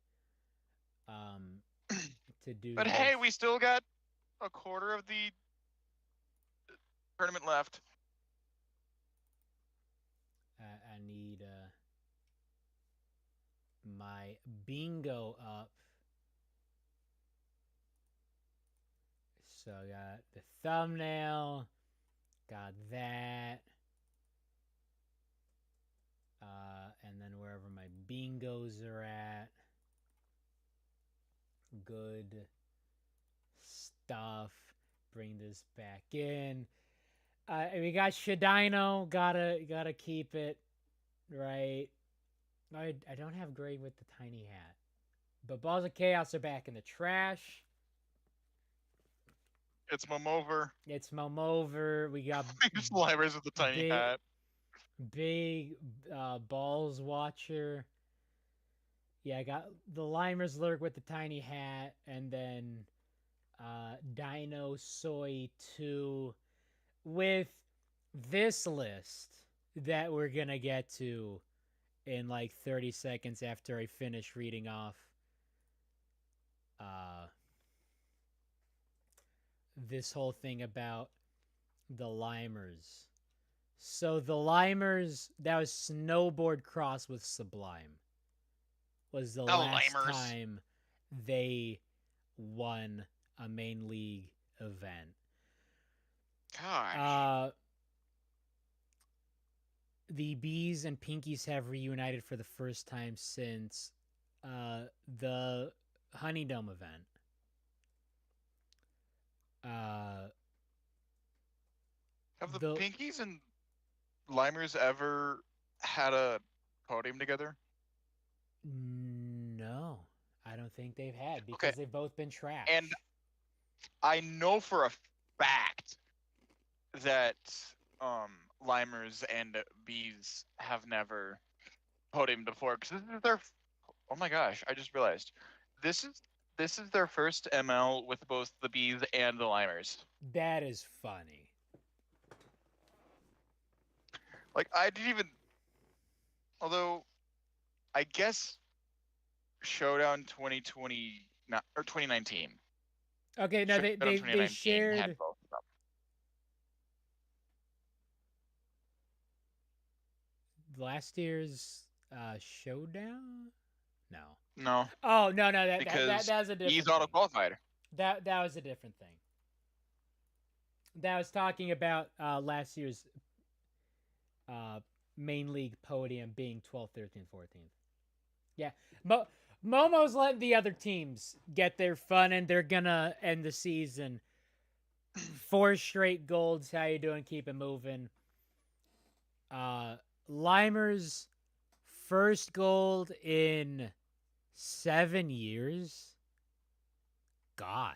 to do. But this. hey, we still got a quarter of the tournament left. I need my bingo up. So I got the thumbnail, got that, and then wherever my bingos are at. Good stuff. Bring this back in. We got Shadino. Gotta keep it right. I don't have Greg with the tiny hat, but Balls of Chaos are back in the trash. It's Momover. It's Momover. We got Limers with the tiny hat. Big Balls Watcher. Yeah, I got the Limers Lurk with the tiny hat, and then Dino Soy 2 with this list that we're gonna get to in like 30 seconds after I finish reading off this whole thing about the Limers. So the Limers, that was Snowboard Cross with Sublime, was the last time they won a main league event. Gosh. The Bees and Pinkies have reunited for the first time since the Honeydome event. Have the Pinkies and Limers ever had a podium together? No, I don't think they've had, because they've both been trash. And I know for a fact that Limers and Bees have never podiumed before, because this is their. Oh my gosh! I just realized this is their first ML with both the Bees and the Limers. That is funny. Like, I didn't even. Although, I guess Showdown 2020 or 2019. Okay, no, they shared. Had both of them. Last year's Showdown? No. No. Oh no, that was a different. He's auto qualified. That was a different thing. That was talking about last year's main league podium being 12th, 13th, 14th. Yeah, Momo's letting the other teams get their fun, and they're gonna end the season 4 straight golds. How you doing? Keep it moving. Limer's first gold in 7 years. God,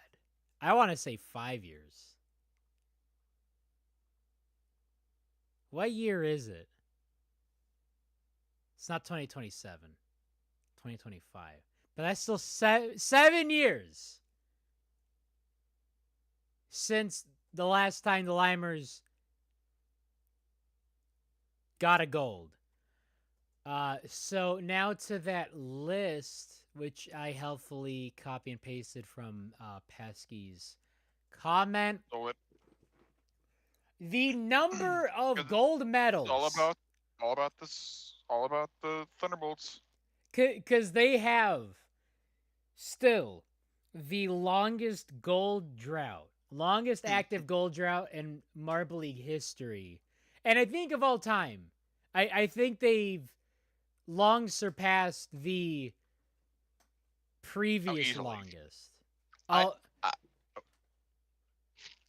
I want to say 5 years. What year is it? It's not 2027. 2025. But that's still 7 years since the last time the Limers got a gold. So now to that list, which I helpfully copy and pasted from Pesky's comment. So The number of 'cause gold medals. all about the Thunderbolts. Because they have still the longest gold drought, longest active gold drought in Marble League history. And I think of all time, I think they've long surpassed the previous easily. longest. I-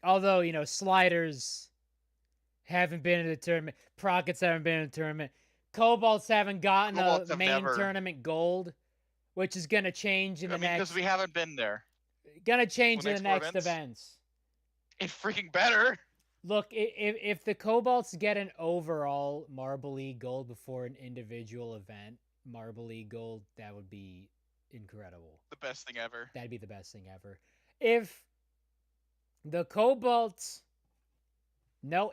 Although, you know, Sliders haven't been in the tournament, Prockets haven't been in the tournament, Cobalts haven't gotten Cobalts a have main never. tournament gold, which is going to change in the next. Because we haven't been there. Gonna change The in the next next four events. It's freaking better. Look, if the Cobalts get an overall Marble League gold before an individual event, Marble League gold, that would be incredible. The best thing ever. That'd be the best thing ever. If the Cobalts, when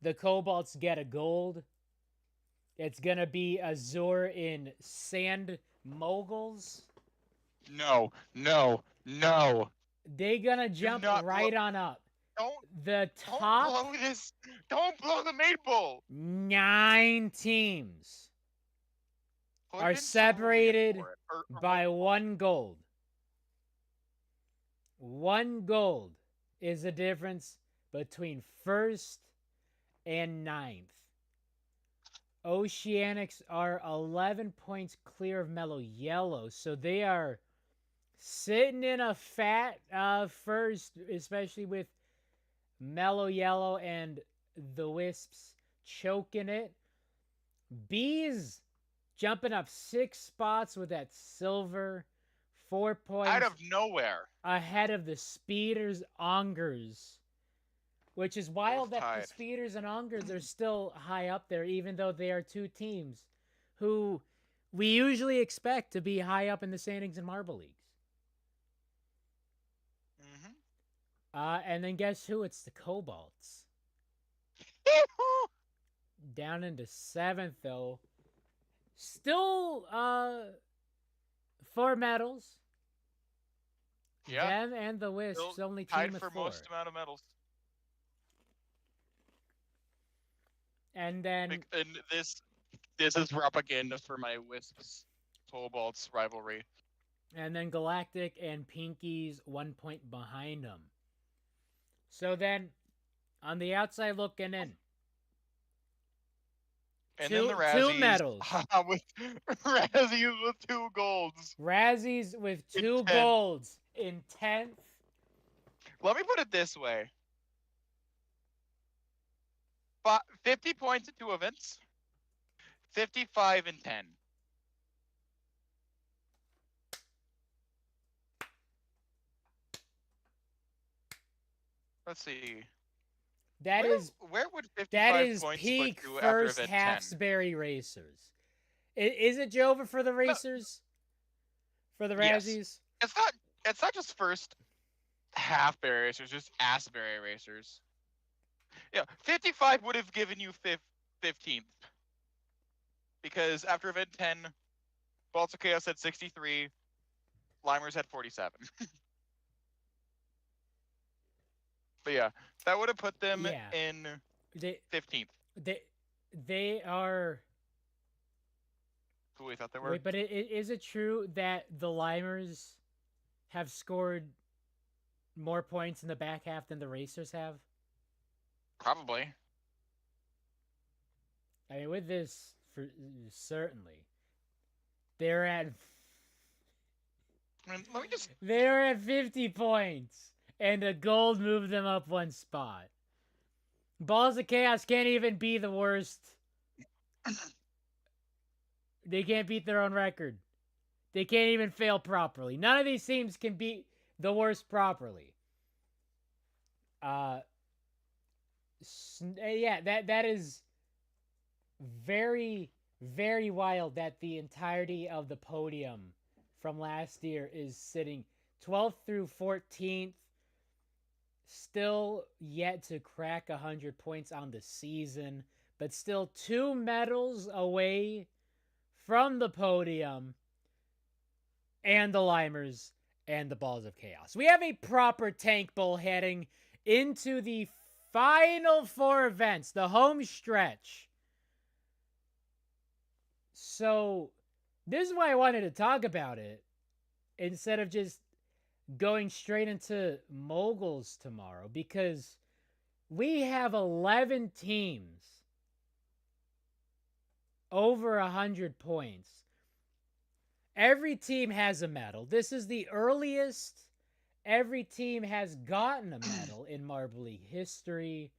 the Cobalts get a gold, it's gonna be Azure in Sand Moguls. No. They gonna jump right on up. The top Don't blow this. Don't blow the maple. 9 teams Put are in separated Cerulean for it, or by 1 gold. 1 gold is the difference between 1st and 9th. Oceanics are 11 points clear of Mellow Yellow, so they are sitting in a fat first, especially with Mellow Yellow and the Wisps choking it. Bees jumping up 6 spots with that silver, 4 points out of nowhere ahead of the Speeders Ongers, which is wild Both that tied. the Speeders and Ongers are still high up there, even though they are 2 teams who we usually expect to be high up in the standings in Marble Leagues. And then guess who? It's the Cobalts. Down into 7th, though. Still 4 medals. Yeah. Them and the Wisps Still only team tied with for 4. most amount of medals. And then And this is propaganda for my Wisps Cobalts rivalry. And then Galactic and Pinky's 1 point behind them. So then, on the outside looking in, And two then the Razzies, 2 medals. with Razzies with 2 golds. Razzies with In 2 10th. golds in 10th. Let me put it this way. 50 points in 2 events. 55 in 10. Let's see. Where would 55 that is points peak put you after first event 10? Hafsbury Racers. Is it Jova for the Racers? For the Yes. Razzies? It's not just first Halfberry Racers, just Assberry Racers. Yeah, 55 would have given you 15th. Because after event 10, Balls of Chaos had 63, Limers had 47. But yeah, that would have put them in 15th. They are... Who we thought they were. Wait, but is it true that the Limers have scored more points in the back half than the Racers have? Probably. I mean, with this, certainly. They're at... I mean, let me just... They're at 50 points, and a gold moved them up 1 spot. Balls of Chaos can't even be the worst. They can't beat their own record. They can't even fail properly. None of these teams can beat the worst properly. Yeah, that is very, very wild that the entirety of the podium from last year is sitting 12th through 14th. Still yet to crack 100 points on the season, but still 2 medals away from the podium and the Limers and the Balls of Chaos. We have a proper tank bowl heading into the final 4 events, the home stretch. So this is why I wanted to talk about it instead of just going straight into moguls tomorrow, because we have 11 teams over 100 points. Every team has a medal. This is the earliest every team has gotten a medal in Marble League history.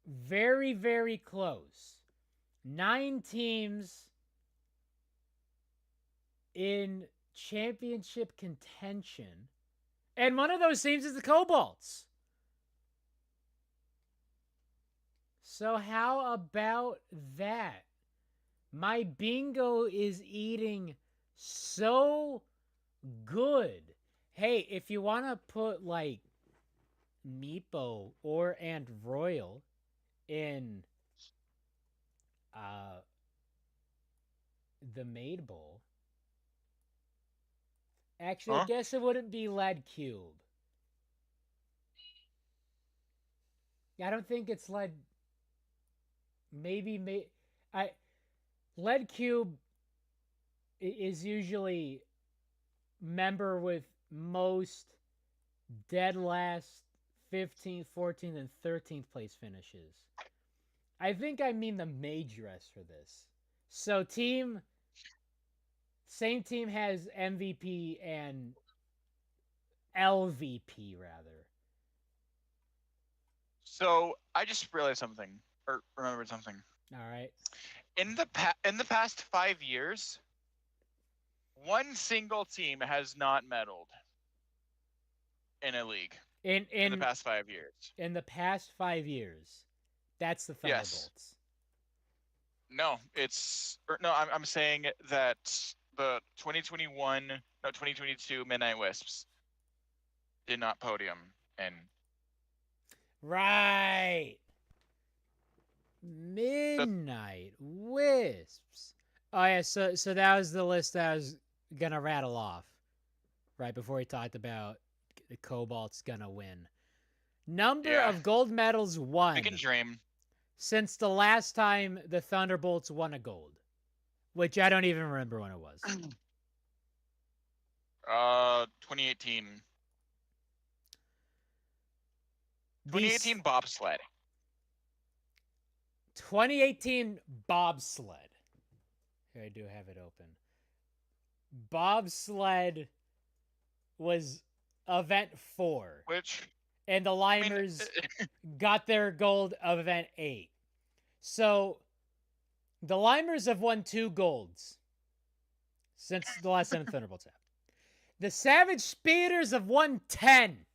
Very, very close. 9 teams in championship contention. And one of those teams is the Cobalts. So how about that? My bingo is eating so good. Hey, if you want to put like Meepo or and Royal in the Maid Bowl, actually, I guess it wouldn't be Lead Cube. I don't think it's Lead. Maybe Lead Cube is usually member with most dead last 15th, 14th, and 13th place finishes. I think I mean the majoress for this. So same team has MVP and LVP rather. So I just realized something, or remembered something. All right. In the past 5 years, one single team has not medaled in a league. In the past 5 years. In the past 5 years, that's the Thunderbolts. Yes. No, I'm saying that the 2022 Midnight Wisps did not podium, and right. Midnight Wisps. Oh yeah, so that was the list that I was gonna rattle off right before we talked about the Cobalt's gonna win. Number of gold medals won. We can dream. Since the last time the Thunderbolts won a gold, which I don't even remember when it was. 2018. 2018 bobsled. 2018 bobsled. Here, I do have it open. Bobsled was event 4. And the Limers got their gold of event 8. So the Limers have won 2 golds since the last time the Thunderbolts have. The Savage Speeders have won 10.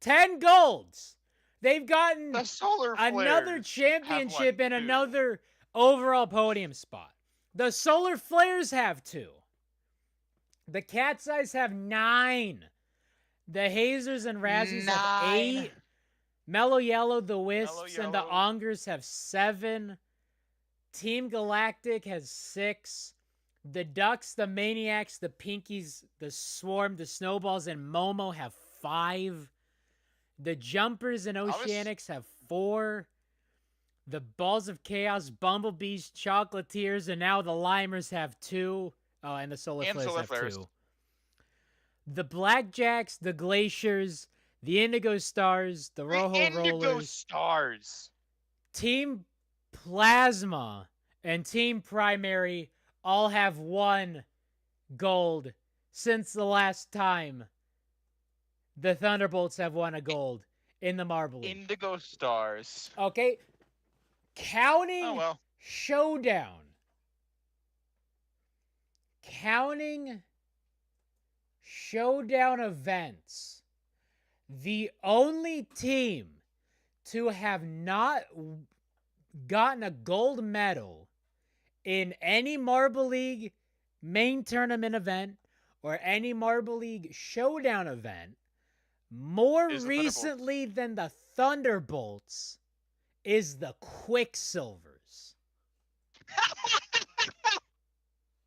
10 golds. They've gotten the Solar another championship and another overall podium spot. The Solar Flares have 2. The Cat's Eyes have 9. The Hazers and Razzies have 8. Mellow Yellow, the Wisps, and the Ongers have 7. Team Galactic has 6. The Ducks, the Maniacs, the Pinkies, the Swarm, the Snowballs, and Momo have 5. The Jumpers and Oceanics have 4. The Balls of Chaos, Bumblebees, Chocolatiers, and now the Limers have 2. Oh, and the Solar Flares have 2. The Blackjacks, the Glaciers, the Indigo Stars, the Rojo Rollers, Stars, Team Plasma, and Team Primary all have 1 gold since the last time the Thunderbolts have won a gold in the Marble League. Indigo Stars. Okay. Counting Showdown. Counting Showdown events. The only team to have not gotten a gold medal in any Marble League main tournament event or any Marble League Showdown event More Is the Thunderbolts. recently than the Thunderbolts is the Quicksilvers.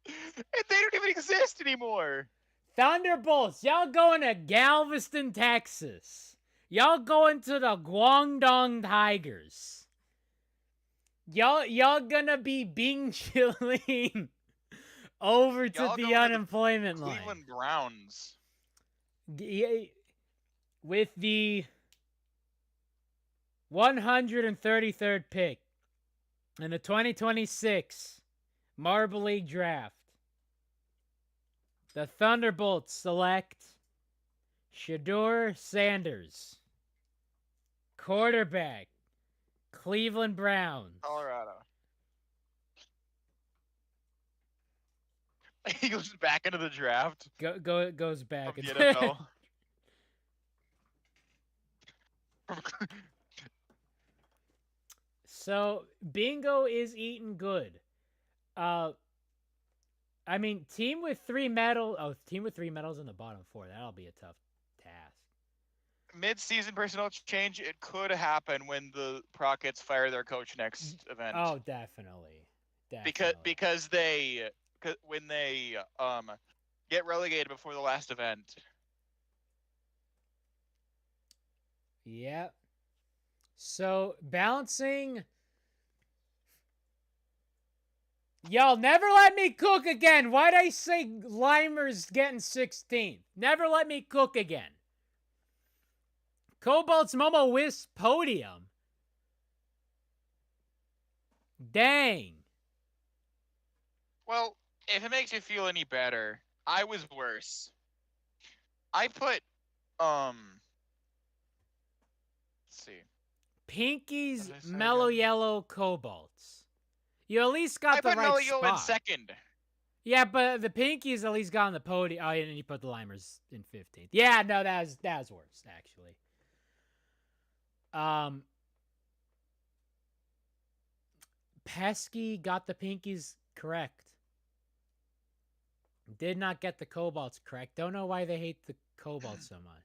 And they don't even exist anymore. Thunderbolts, y'all going to Galveston, Texas. Y'all going to the Guangdong Tigers. Y'all gonna be Bing chilling over to Y'all the going to unemployment line. Cleveland Browns. With the 133rd pick in the 2026 Marble League Draft, the Thunderbolts select Shedeur Sanders, quarterback, Cleveland Browns. Colorado. He goes back into the draft. Goes back. From the NFL. So bingo is eating good. I mean, team with 3 medals. Oh, team with 3 medals in the bottom 4. That'll be a tough task. Mid-season personnel change. It could happen when the Prockets fire their coach next event. Oh, definitely. Because when they get relegated before the last event. Yep. So balancing. Y'all never let me cook again. Why'd I say Limer's getting 16th? Never let me cook again. Cobalt's Momo Wisp podium. Dang. Well, if it makes you feel any better, I was worse. I put let's see. Pinky's Mellow Yellow Cobalts. You at least got the right spot. I put Mellow Yellow in second. Yeah, but the Pinkies at least got on the podium. Oh, and you put the Limers in 15th. Yeah, no, that was worse, actually. Pesky got the Pinkies correct. Did not get the Cobalts correct. Don't know why they hate the Cobalts so much.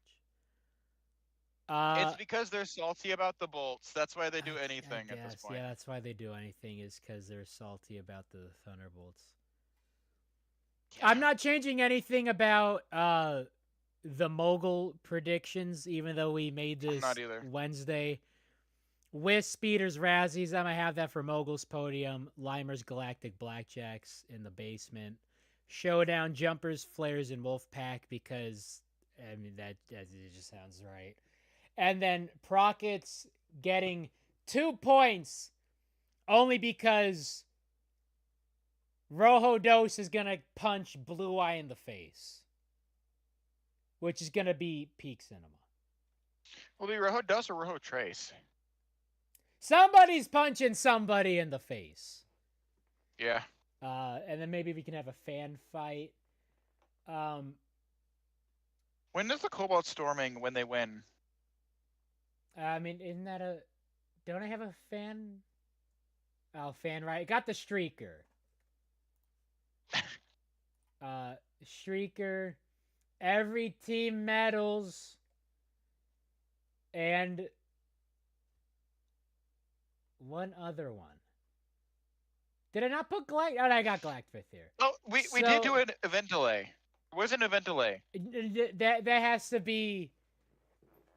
It's because they're salty about the Bolts. That's why they do anything at this point. Yeah, that's why they do anything is because they're salty about the Thunderbolts. Yeah. I'm not changing anything about the Mogul predictions, even though we made this Wednesday. With Speeders Razzies, I'm going to have that for Mogul's podium. Limer's Galactic Blackjacks in the basement. Showdown Jumpers, Flares, and Wolfpack because, I mean, that it just sounds right. And then Prockets getting 2 points only because Rojo Dos is going to punch Blue Eye in the face, which is going to be peak cinema. Will it be Rojo Dos or Rojo Trace? Somebody's punching somebody in the face. Yeah. And then maybe we can have a fan fight. When does the Cobalt Storming when they win? I mean, isn't that a... Don't I have a fan... Oh, fan right. Got the Streaker. Streaker. Every team medals. And... one other one. Did I not put Galactic? Oh, I got Galactic here. Oh, we did do an event delay. There was an event delay. That has to be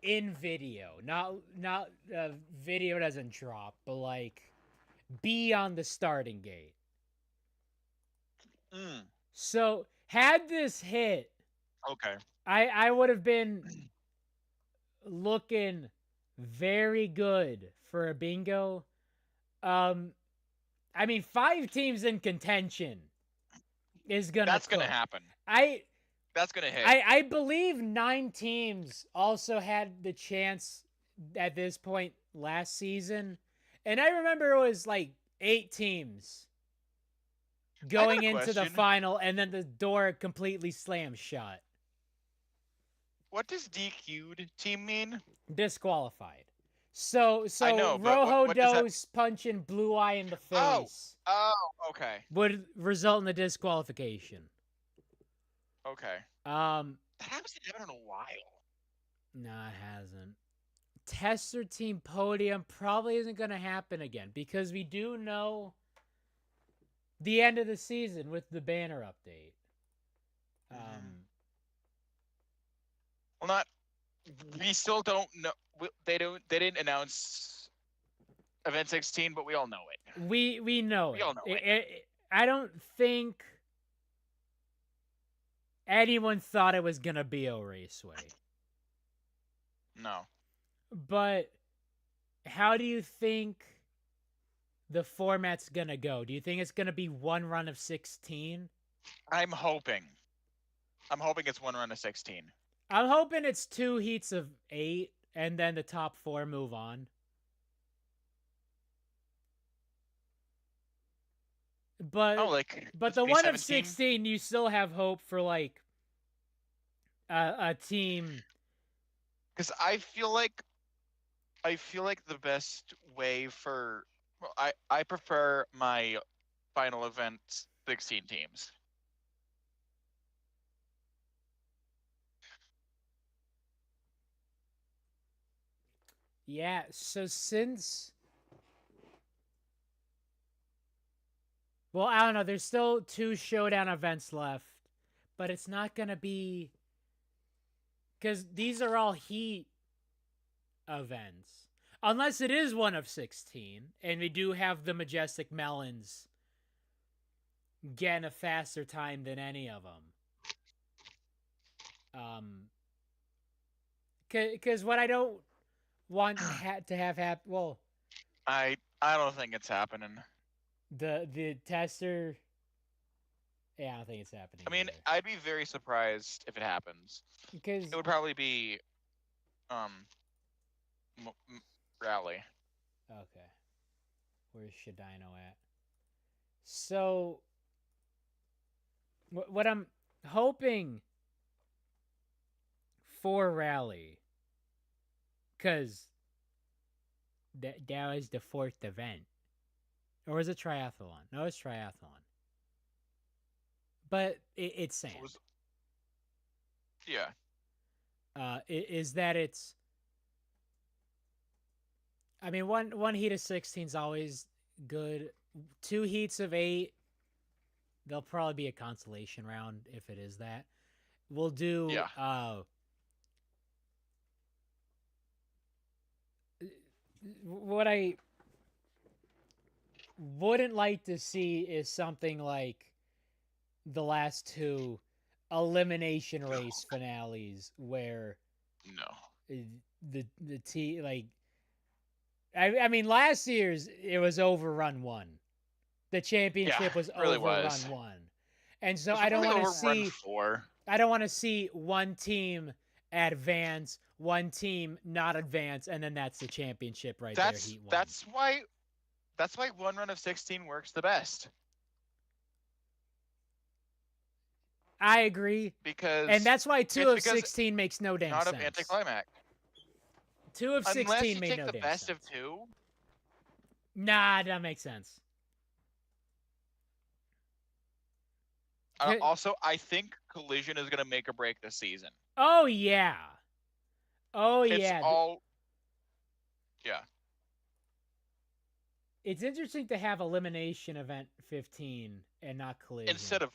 in video, not video doesn't drop, but like be on the starting gate. So had this hit, okay, I would have been looking very good for a bingo. I mean, 5 teams in contention is gonna. That's gonna happen. That's gonna hit. I believe 9 teams also had the chance at this point last season, and I remember it was like 8 teams going into the final, and then the door completely slammed shut. What does DQ'd team mean? Disqualified. So I know, Rojo Dos punching Blue Eye in the face. Oh, okay. Would result in a disqualification. Okay. That hasn't happened in a while. No, it hasn't. Tester team podium probably isn't going to happen again because we do know the end of the season with the banner update. Well, not. We still don't know. They don't. They didn't announce Event 16, but we all know it. We know We it. all know it. I don't think anyone thought it was gonna be a raceway. No. But how do you think the format's gonna go? Do you think it's gonna be one run of 16? I'm hoping. I'm hoping it's one run of 16. I'm hoping it's 2 heats of 8 and then the top 4 move on. But but the one of 16, you still have hope for like a team. Because I feel like the best way for I prefer my final event 16 teams. Yeah, so since well, I don't know, there's still 2 showdown events left, but it's not going to be cuz these are all heat events. Unless it is one of 16 and we do have the Majestic Melons getting a faster time than any of them. Cuz what I don't want to have happen, well, I don't think it's happening. The tester, yeah, I don't think it's happening. I mean, either. I'd be very surprised if it happens. Because it would probably be Rally. Okay. Where's Shadino at? So what I'm hoping for Rally, because that was the 4th event. Or is it triathlon? No, it's triathlon. But it's sand. Yeah. Is that it's... I mean, one heat of 16 is always good. 2 heats of 8, there'll probably be a consolation round if it is that. We'll do... Yeah. What I wouldn't like to see is something like the last 2 elimination race finales where the like I mean last year's it was overrun 1. The championship was really overrun 1. And so I don't want to see 4. I don't want to see one team advance, one team not advance, and then that's the championship there, heat 1. That's why one run of 16 works the best. I agree. And that's why 2 of 16 makes no damn sense. Not of anticlimax. 2 of 16 Unless you made take no the damn best sense. of 2. Nah, that makes sense. Also, I think Collision is going to make or break this season. Oh, yeah. Oh, yeah. It's all... Yeah. It's interesting to have Elimination Event 15 and not Collision. Instead of...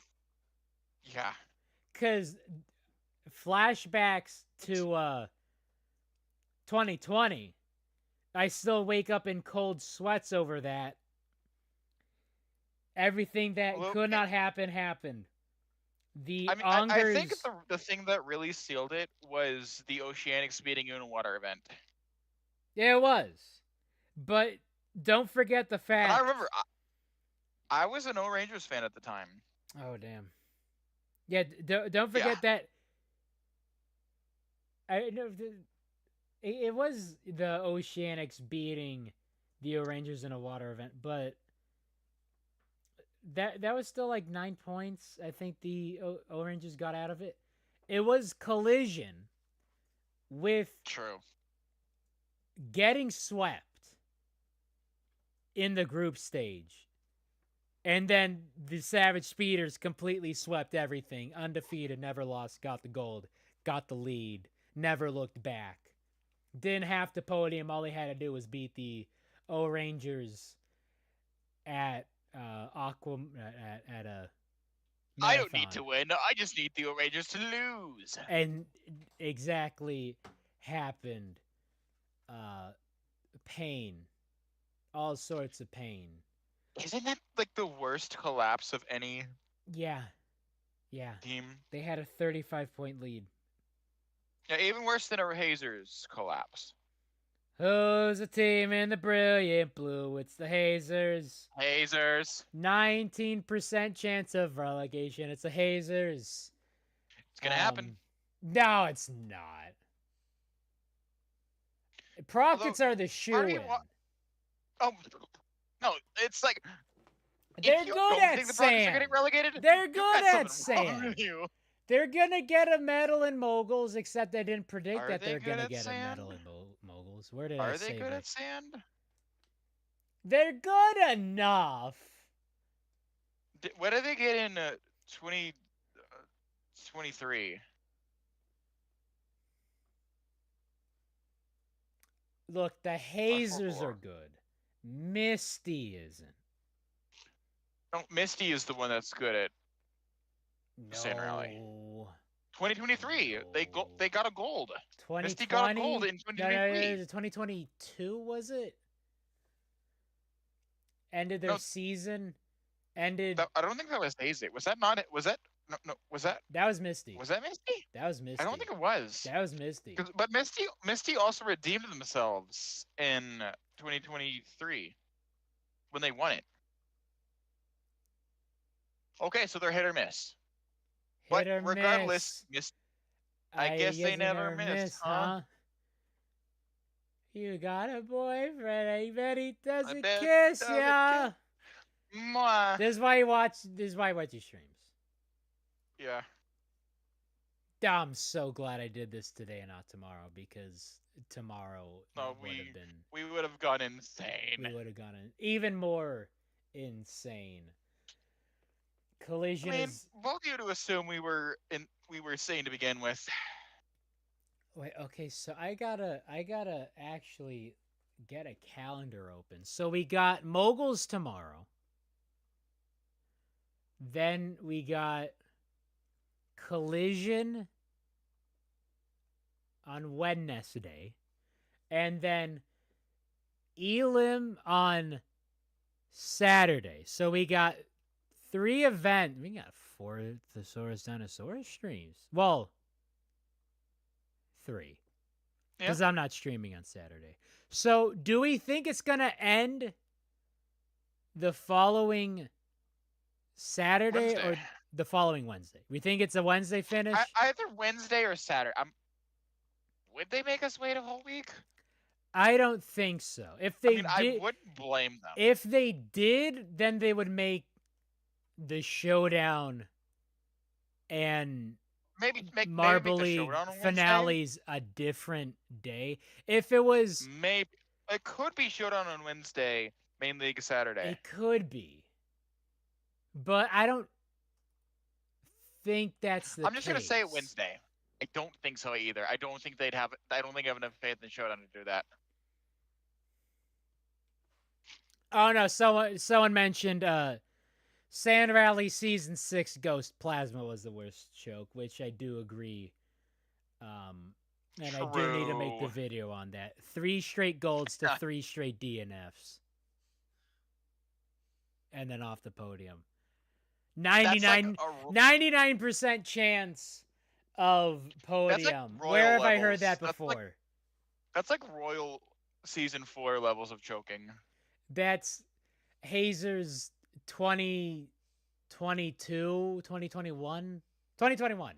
Yeah. Because flashbacks to 2020, I still wake up in cold sweats over that. Everything that could not happen happened. I think the thing that really sealed it was the Oceanics beating you in a water event. Yeah, it was. But don't forget the fact... And I remember, I was an O Rangers fan at the time. Oh, damn. Yeah, don't forget that... I know it was the Oceanics beating the O Rangers in a water event, but that was still like 9 points. I think the O Rangers got out of it. It was Collision with getting swept in the group stage, and then the Savage Speeders completely swept everything, undefeated, never lost, got the gold, got the lead. never looked back. Didn't have to podium. All he had to do was beat the O Rangers at Aqua at a marathon. I don't need to win. I just need the Rangers to lose. And exactly happened. Pain. All sorts of pain. Isn't that like the worst collapse of any Yeah. team? They had a 35-point lead. Yeah, even worse than a Hazers collapse. Who's the team in the brilliant blue? It's the Hazers. Hazers. 19% chance of relegation. It's the Hazers. It's gonna happen. No, it's not. Prockets are the shoe-in. Oh, no, it's like... They're good at think the Rockets are sand. getting relegated? They're You've good got at something wrong sand. with you. They're gonna get a medal in moguls, except I didn't predict Are that they they're good gonna at get a sand? medal in moguls. Where did I Are say they good that? at sand? They're good enough. What did they get in 2023? Look, the Hazers are good. Misty isn't. No, Misty is the one that's good at Sand Rally. No. 2023. No. They got a gold. 2020? Misty got a gold in 2023. 2022 was it? Ended their season. Ended. I don't think that was Hazy. Was that not it? Was that no? Was that? That was Misty. Was that Misty? That was Misty. I don't think it was. That was Misty. But Misty also redeemed themselves in 2023 when they won it. Okay, so they're hit or miss. Hit or regardless, miss. I guess they never missed, huh? You got a boyfriend, I bet he doesn't bet kiss doesn't ya. Mwah. This is why you watch your streams. Yeah. I'm so glad I did this today and not tomorrow, because tomorrow would have been... We would have gone insane. We would have gone even more insane. Collision is... Both of you to assume we were sane to begin with. Wait, okay, so I gotta actually get a calendar open. So we got moguls tomorrow. Then we got collision on Wednesday. And then Elim on Saturday. So we got 3 events. We got 4 Thesaurus Dinosaurus streams. Well, 3. Because I'm not streaming on Saturday. So do we think it's going to end the following Saturday or the following Wednesday? We think it's a Wednesday finish? Either Wednesday or Saturday. Would they make us wait a whole week? I don't think so. If they did, I wouldn't blame them. If they did, then they would make the showdown and Marble League finales a different day. If it was... Maybe. It could be showdown on Wednesday, main league Saturday. It could be. But I don't think that's the I'm just case. going to say Wednesday. I don't think so either. I don't think I don't think I have enough faith in showdown to do that. Oh no, someone mentioned Sand Rally Season 6 Ghost Plasma was the worst choke, which I do agree. And True. I do need to make the video on that. 3 straight golds to 3 straight DNFs. And then off the podium. 99% chance of podium. Like Where have levels. I heard that before? That's like Royal Season 4 levels of choking. That's Hazers 2022, 2021? 2021.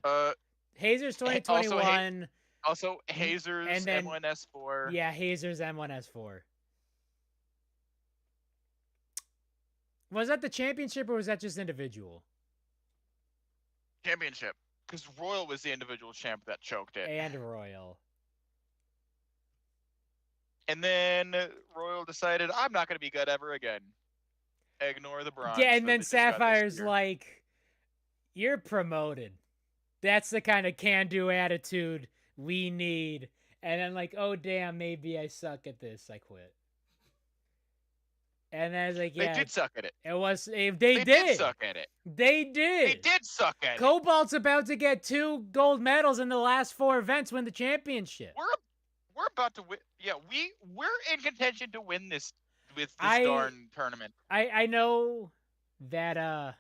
Hazers 2021. Also Hazers and then, M1S4. Yeah, Hazers M1S4. Was that the championship or was that just individual? Championship. Because Royal was the individual champ that choked it. And Royal. And then Royal decided, I'm not going to be good ever again. Ignore the bronze. Yeah, and then Sapphire's like, you're promoted. That's the kind of can-do attitude We need, and then like, oh damn, maybe I suck at this. I quit. And then I was like, They yeah, did suck at it. it was. They They did did. suck at it. They They did. did suck at it. Cobalt's about to get 2 gold medals in the last 4 events, win the championship. We're about to win. Yeah, we're in contention to win this with this I- darn tournament. I know that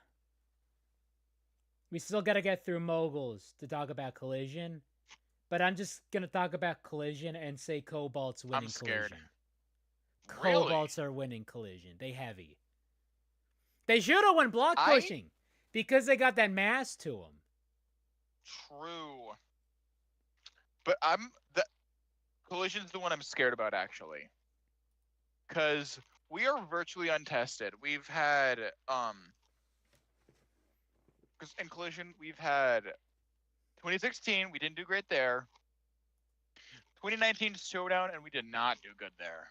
we still got to get through moguls to talk about collision, but I'm just gonna talk about collision and say Cobalt's winning I'm scared. collision. Really? Cobalts are winning collision. They heavy. They should have won block I- pushing because they got that mass to them. True. But the collision's the one I'm scared about actually. Cause we are virtually untested. We've had because in collision we've had 2016, we didn't do great there. 2019 showdown, and we did not do good there.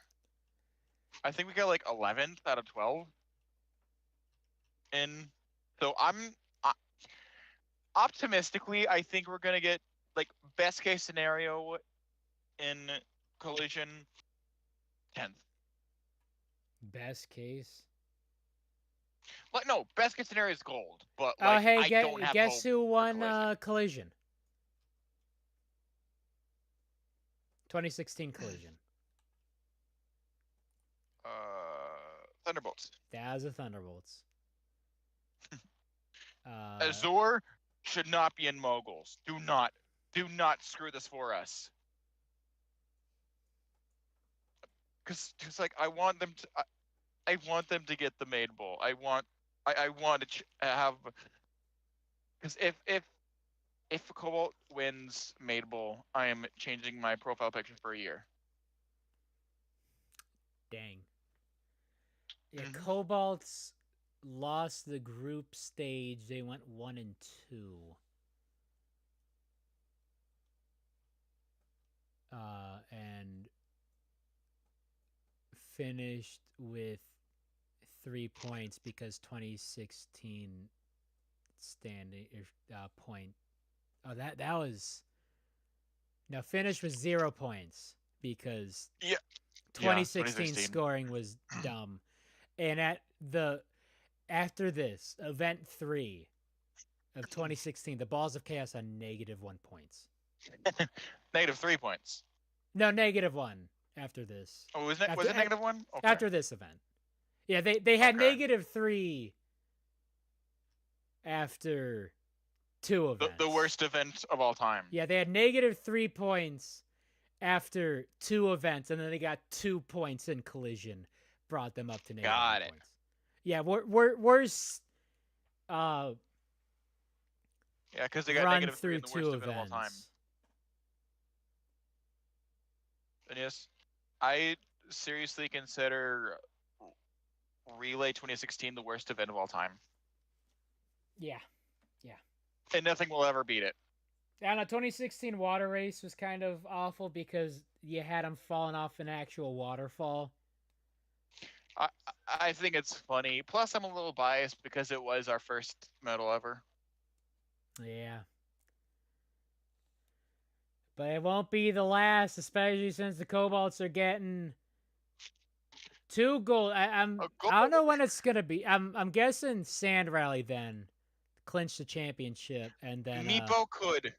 I think we got like 11th out of 12. And so optimistically, I think we're gonna get like best case scenario in collision 10th. Best case. Like no, best case scenario is gold, but Oh, like, hey, I don't have guess hope who for won collision. collision? 2016 collision. Thunderbolts. That was the Thunderbolts. Azure should not be in moguls. Do not screw this for us. Cause like I want them to get the maid bowl. I want to have. Because if Cobalt wins maid bowl, I am changing my profile picture for a year. Dang. Yeah, Mhm. Cobalts lost the group stage. They went 1-2. And finished with 3 points because 2016 standing point. Oh, that was no finish with 0 points because Yeah. 2016 2016. scoring was dumb. And after this event 3 of 2016, the Balls of Chaos on -1 points. -3 points. No, -1 after this. Oh, was it After- -1? Okay. After this event. Yeah, they had Okay. -3 after 2 events. The worst event of all time. Yeah, they had -3 points after 2 events, and then they got 2 points in collision, brought them up to -1 Got it. points. Yeah, worse. Yeah, because they got Run -3 through in the 2 worst event of all time. events. And yes, I seriously consider Relay 2016 the worst event of all time, Yeah. and nothing will ever beat it. And a 2016 water race was kind of awful because you had them falling off an actual waterfall. I think it's funny. Plus, I'm a little biased because it was our first medal ever. Yeah. But it won't be the last, especially since the Cobalts are getting 2 gold. I don't know when it's gonna be. I'm guessing Sand Rally then clinch the championship, and then Meepo could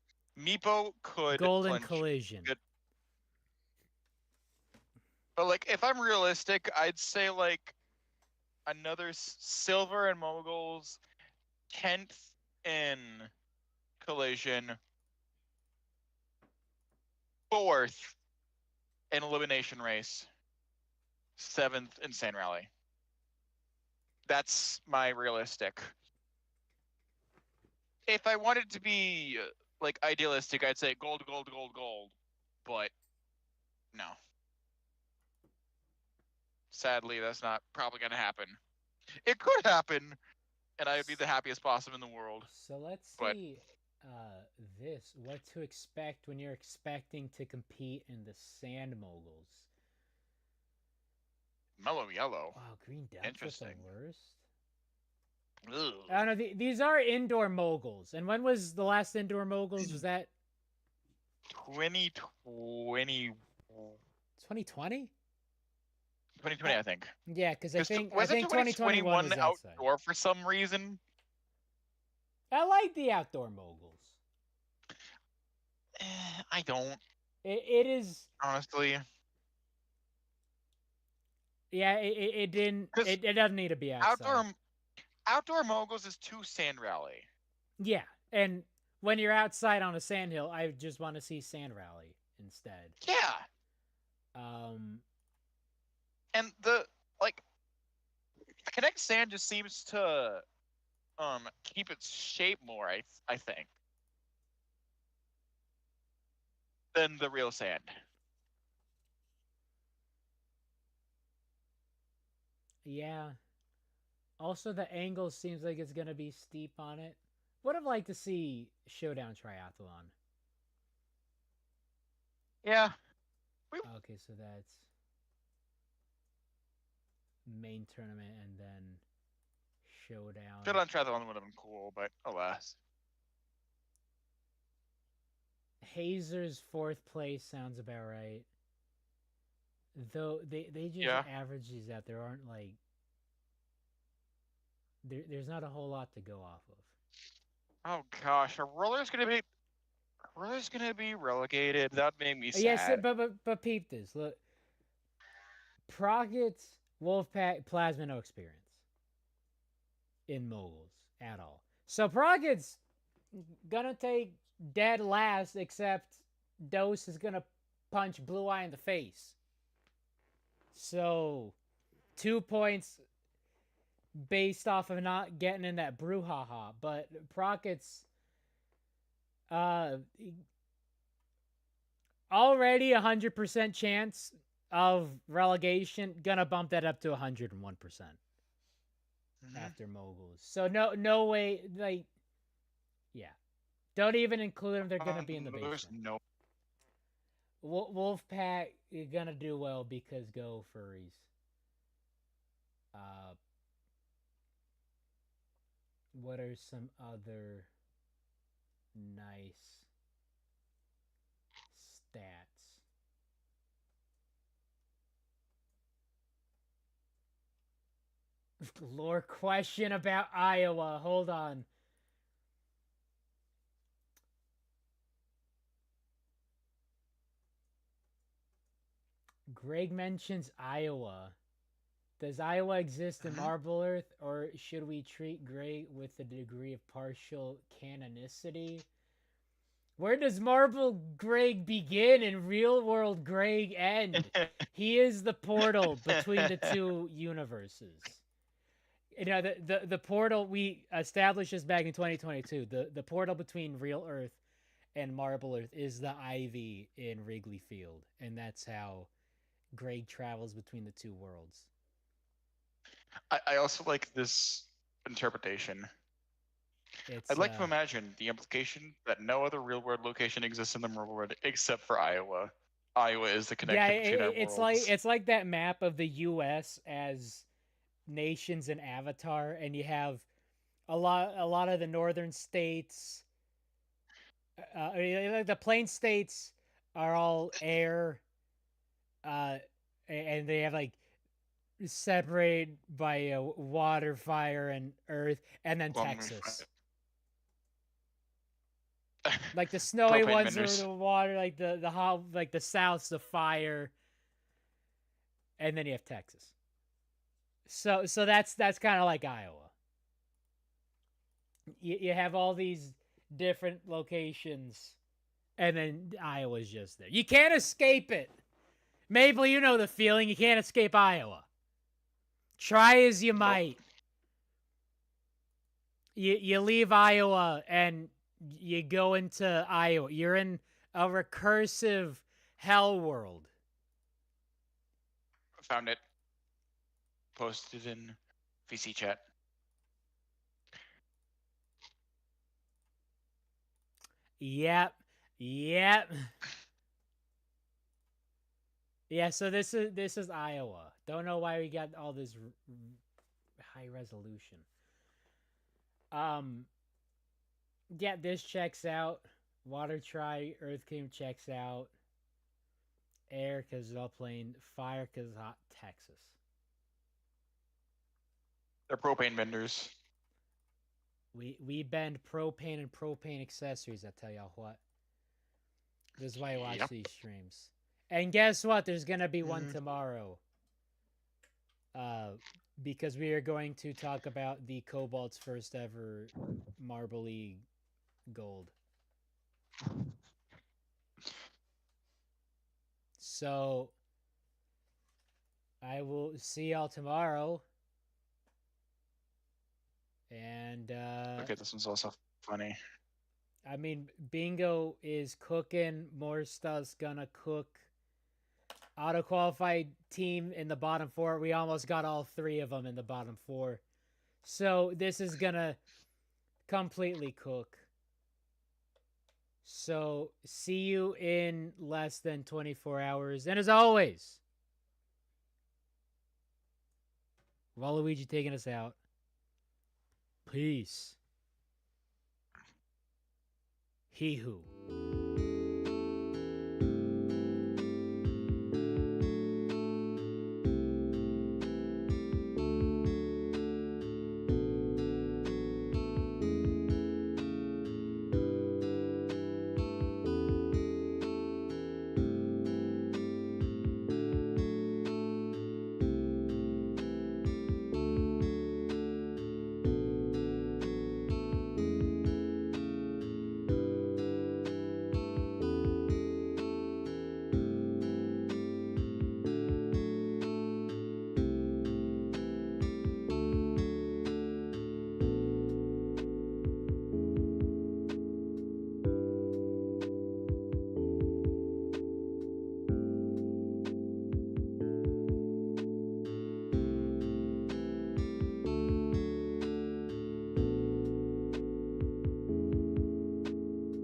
Golden clinch. Collision. Good. But like, if I'm realistic, I'd say like another silver in moguls, 10th in collision, 4th in elimination race, 7th in Sand Rally. That's my realistic. If I wanted to be like idealistic, I'd say gold, but no. Sadly, that's not probably going to happen. It could happen, and I would be the happiest possum in the world. So let's But- see what to expect when you're expecting to compete in the Sand Moguls. Mellow yellow. Wow, Green Depth was the Interesting. worst. Ugh. I don't know. These are indoor moguls. And when was the last indoor moguls? Was that 2020, 2020? 2020, I think. Yeah, because I Because think wasn't 2021 2021 was outside. outdoor for some reason? I like the outdoor moguls. I don't, It is. honestly. Yeah, it didn't. Because It doesn't need to be outside. outdoor moguls is too sand rally. Yeah, and when you're outside on a sandhill, I just want to see sand rally instead. Yeah. Um, And the like Connect Sand just seems to keep its shape more, I think, than the real sand. yeah. Also, the angle seems like it's gonna be steep on it. Would have liked to see Showdown Triathlon. Yeah. Okay, so that's main tournament and then Showdown. Showdown Triathlon would have been cool, but alas. Hazer's fourth place sounds about right. Though they just Yeah. average these out. There aren't like there's not a whole lot to go off of. Oh gosh, Roller's gonna be relegated. That made me Yes, sad. but peep this. Look, Procket's Wolfpack Plasma no experience in moguls at all. So Procket's gonna take dead last, except Dose is gonna punch Blue Eye in the face. So 2 points based off of not getting in that brouhaha. But Procket's already 100% chance of relegation, gonna bump that up to 101% after moguls. So no way, like, yeah, don't even include them. They're gonna be in the basement. No. Wolfpack, you're gonna do well because go furries. What are some other nice stats? Lore question about Iowa. Hold on. Greg mentions Iowa. Does Iowa exist in Marble Earth, or should we treat Greg with a degree of partial canonicity? Where does Marble Greg begin and real world Greg end? He is the portal between the two universes. You know, the portal we established this back in 2022. The portal between real Earth and Marble Earth is the Ivy in Wrigley Field, and that's how Greg travels between the two worlds. I also like this interpretation. I'd like to imagine the implication that no other real world location exists in the Marble World except for Iowa. Iowa is the connection between our worlds. It's like that map of the U.S. as nations in Avatar, and you have a lot of the northern states. Like the plain states are all air, and they have like separated by water, fire, and earth, and then Texas. Like the snowy ones are the water, like the hot, like the south's the fire, and then you have Texas. So that's kind of like Iowa. You have all these different locations, and then Iowa's just there. You can't escape it. Mabel, you know the feeling. You can't escape Iowa. Try as you might. You leave Iowa and you go into Iowa. You're in a recursive hell world. Found it. Posted in VC chat. Yep. Yeah, so this is Iowa. Don't know why we got all this high resolution. Yeah, this checks out. Water try, Earth King checks out. Air because it's all plain. Fire because hot Texas. They're propane vendors. We bend propane and propane accessories, I tell y'all what. This is why I watch Yep. these streams. And guess what? There's gonna be one Mm. tomorrow. Because we are going to talk about the Cobalt's first ever Marble League gold. So I will see y'all tomorrow. And Okay, this one's also funny. I mean, Bingo is cooking. More stuff's gonna cook. Auto qualified team in the bottom four. We almost got all three of them in the bottom four. So this is gonna completely cook. So see you in less than 24 hours. And as always, Waluigi taking us out. Peace. He who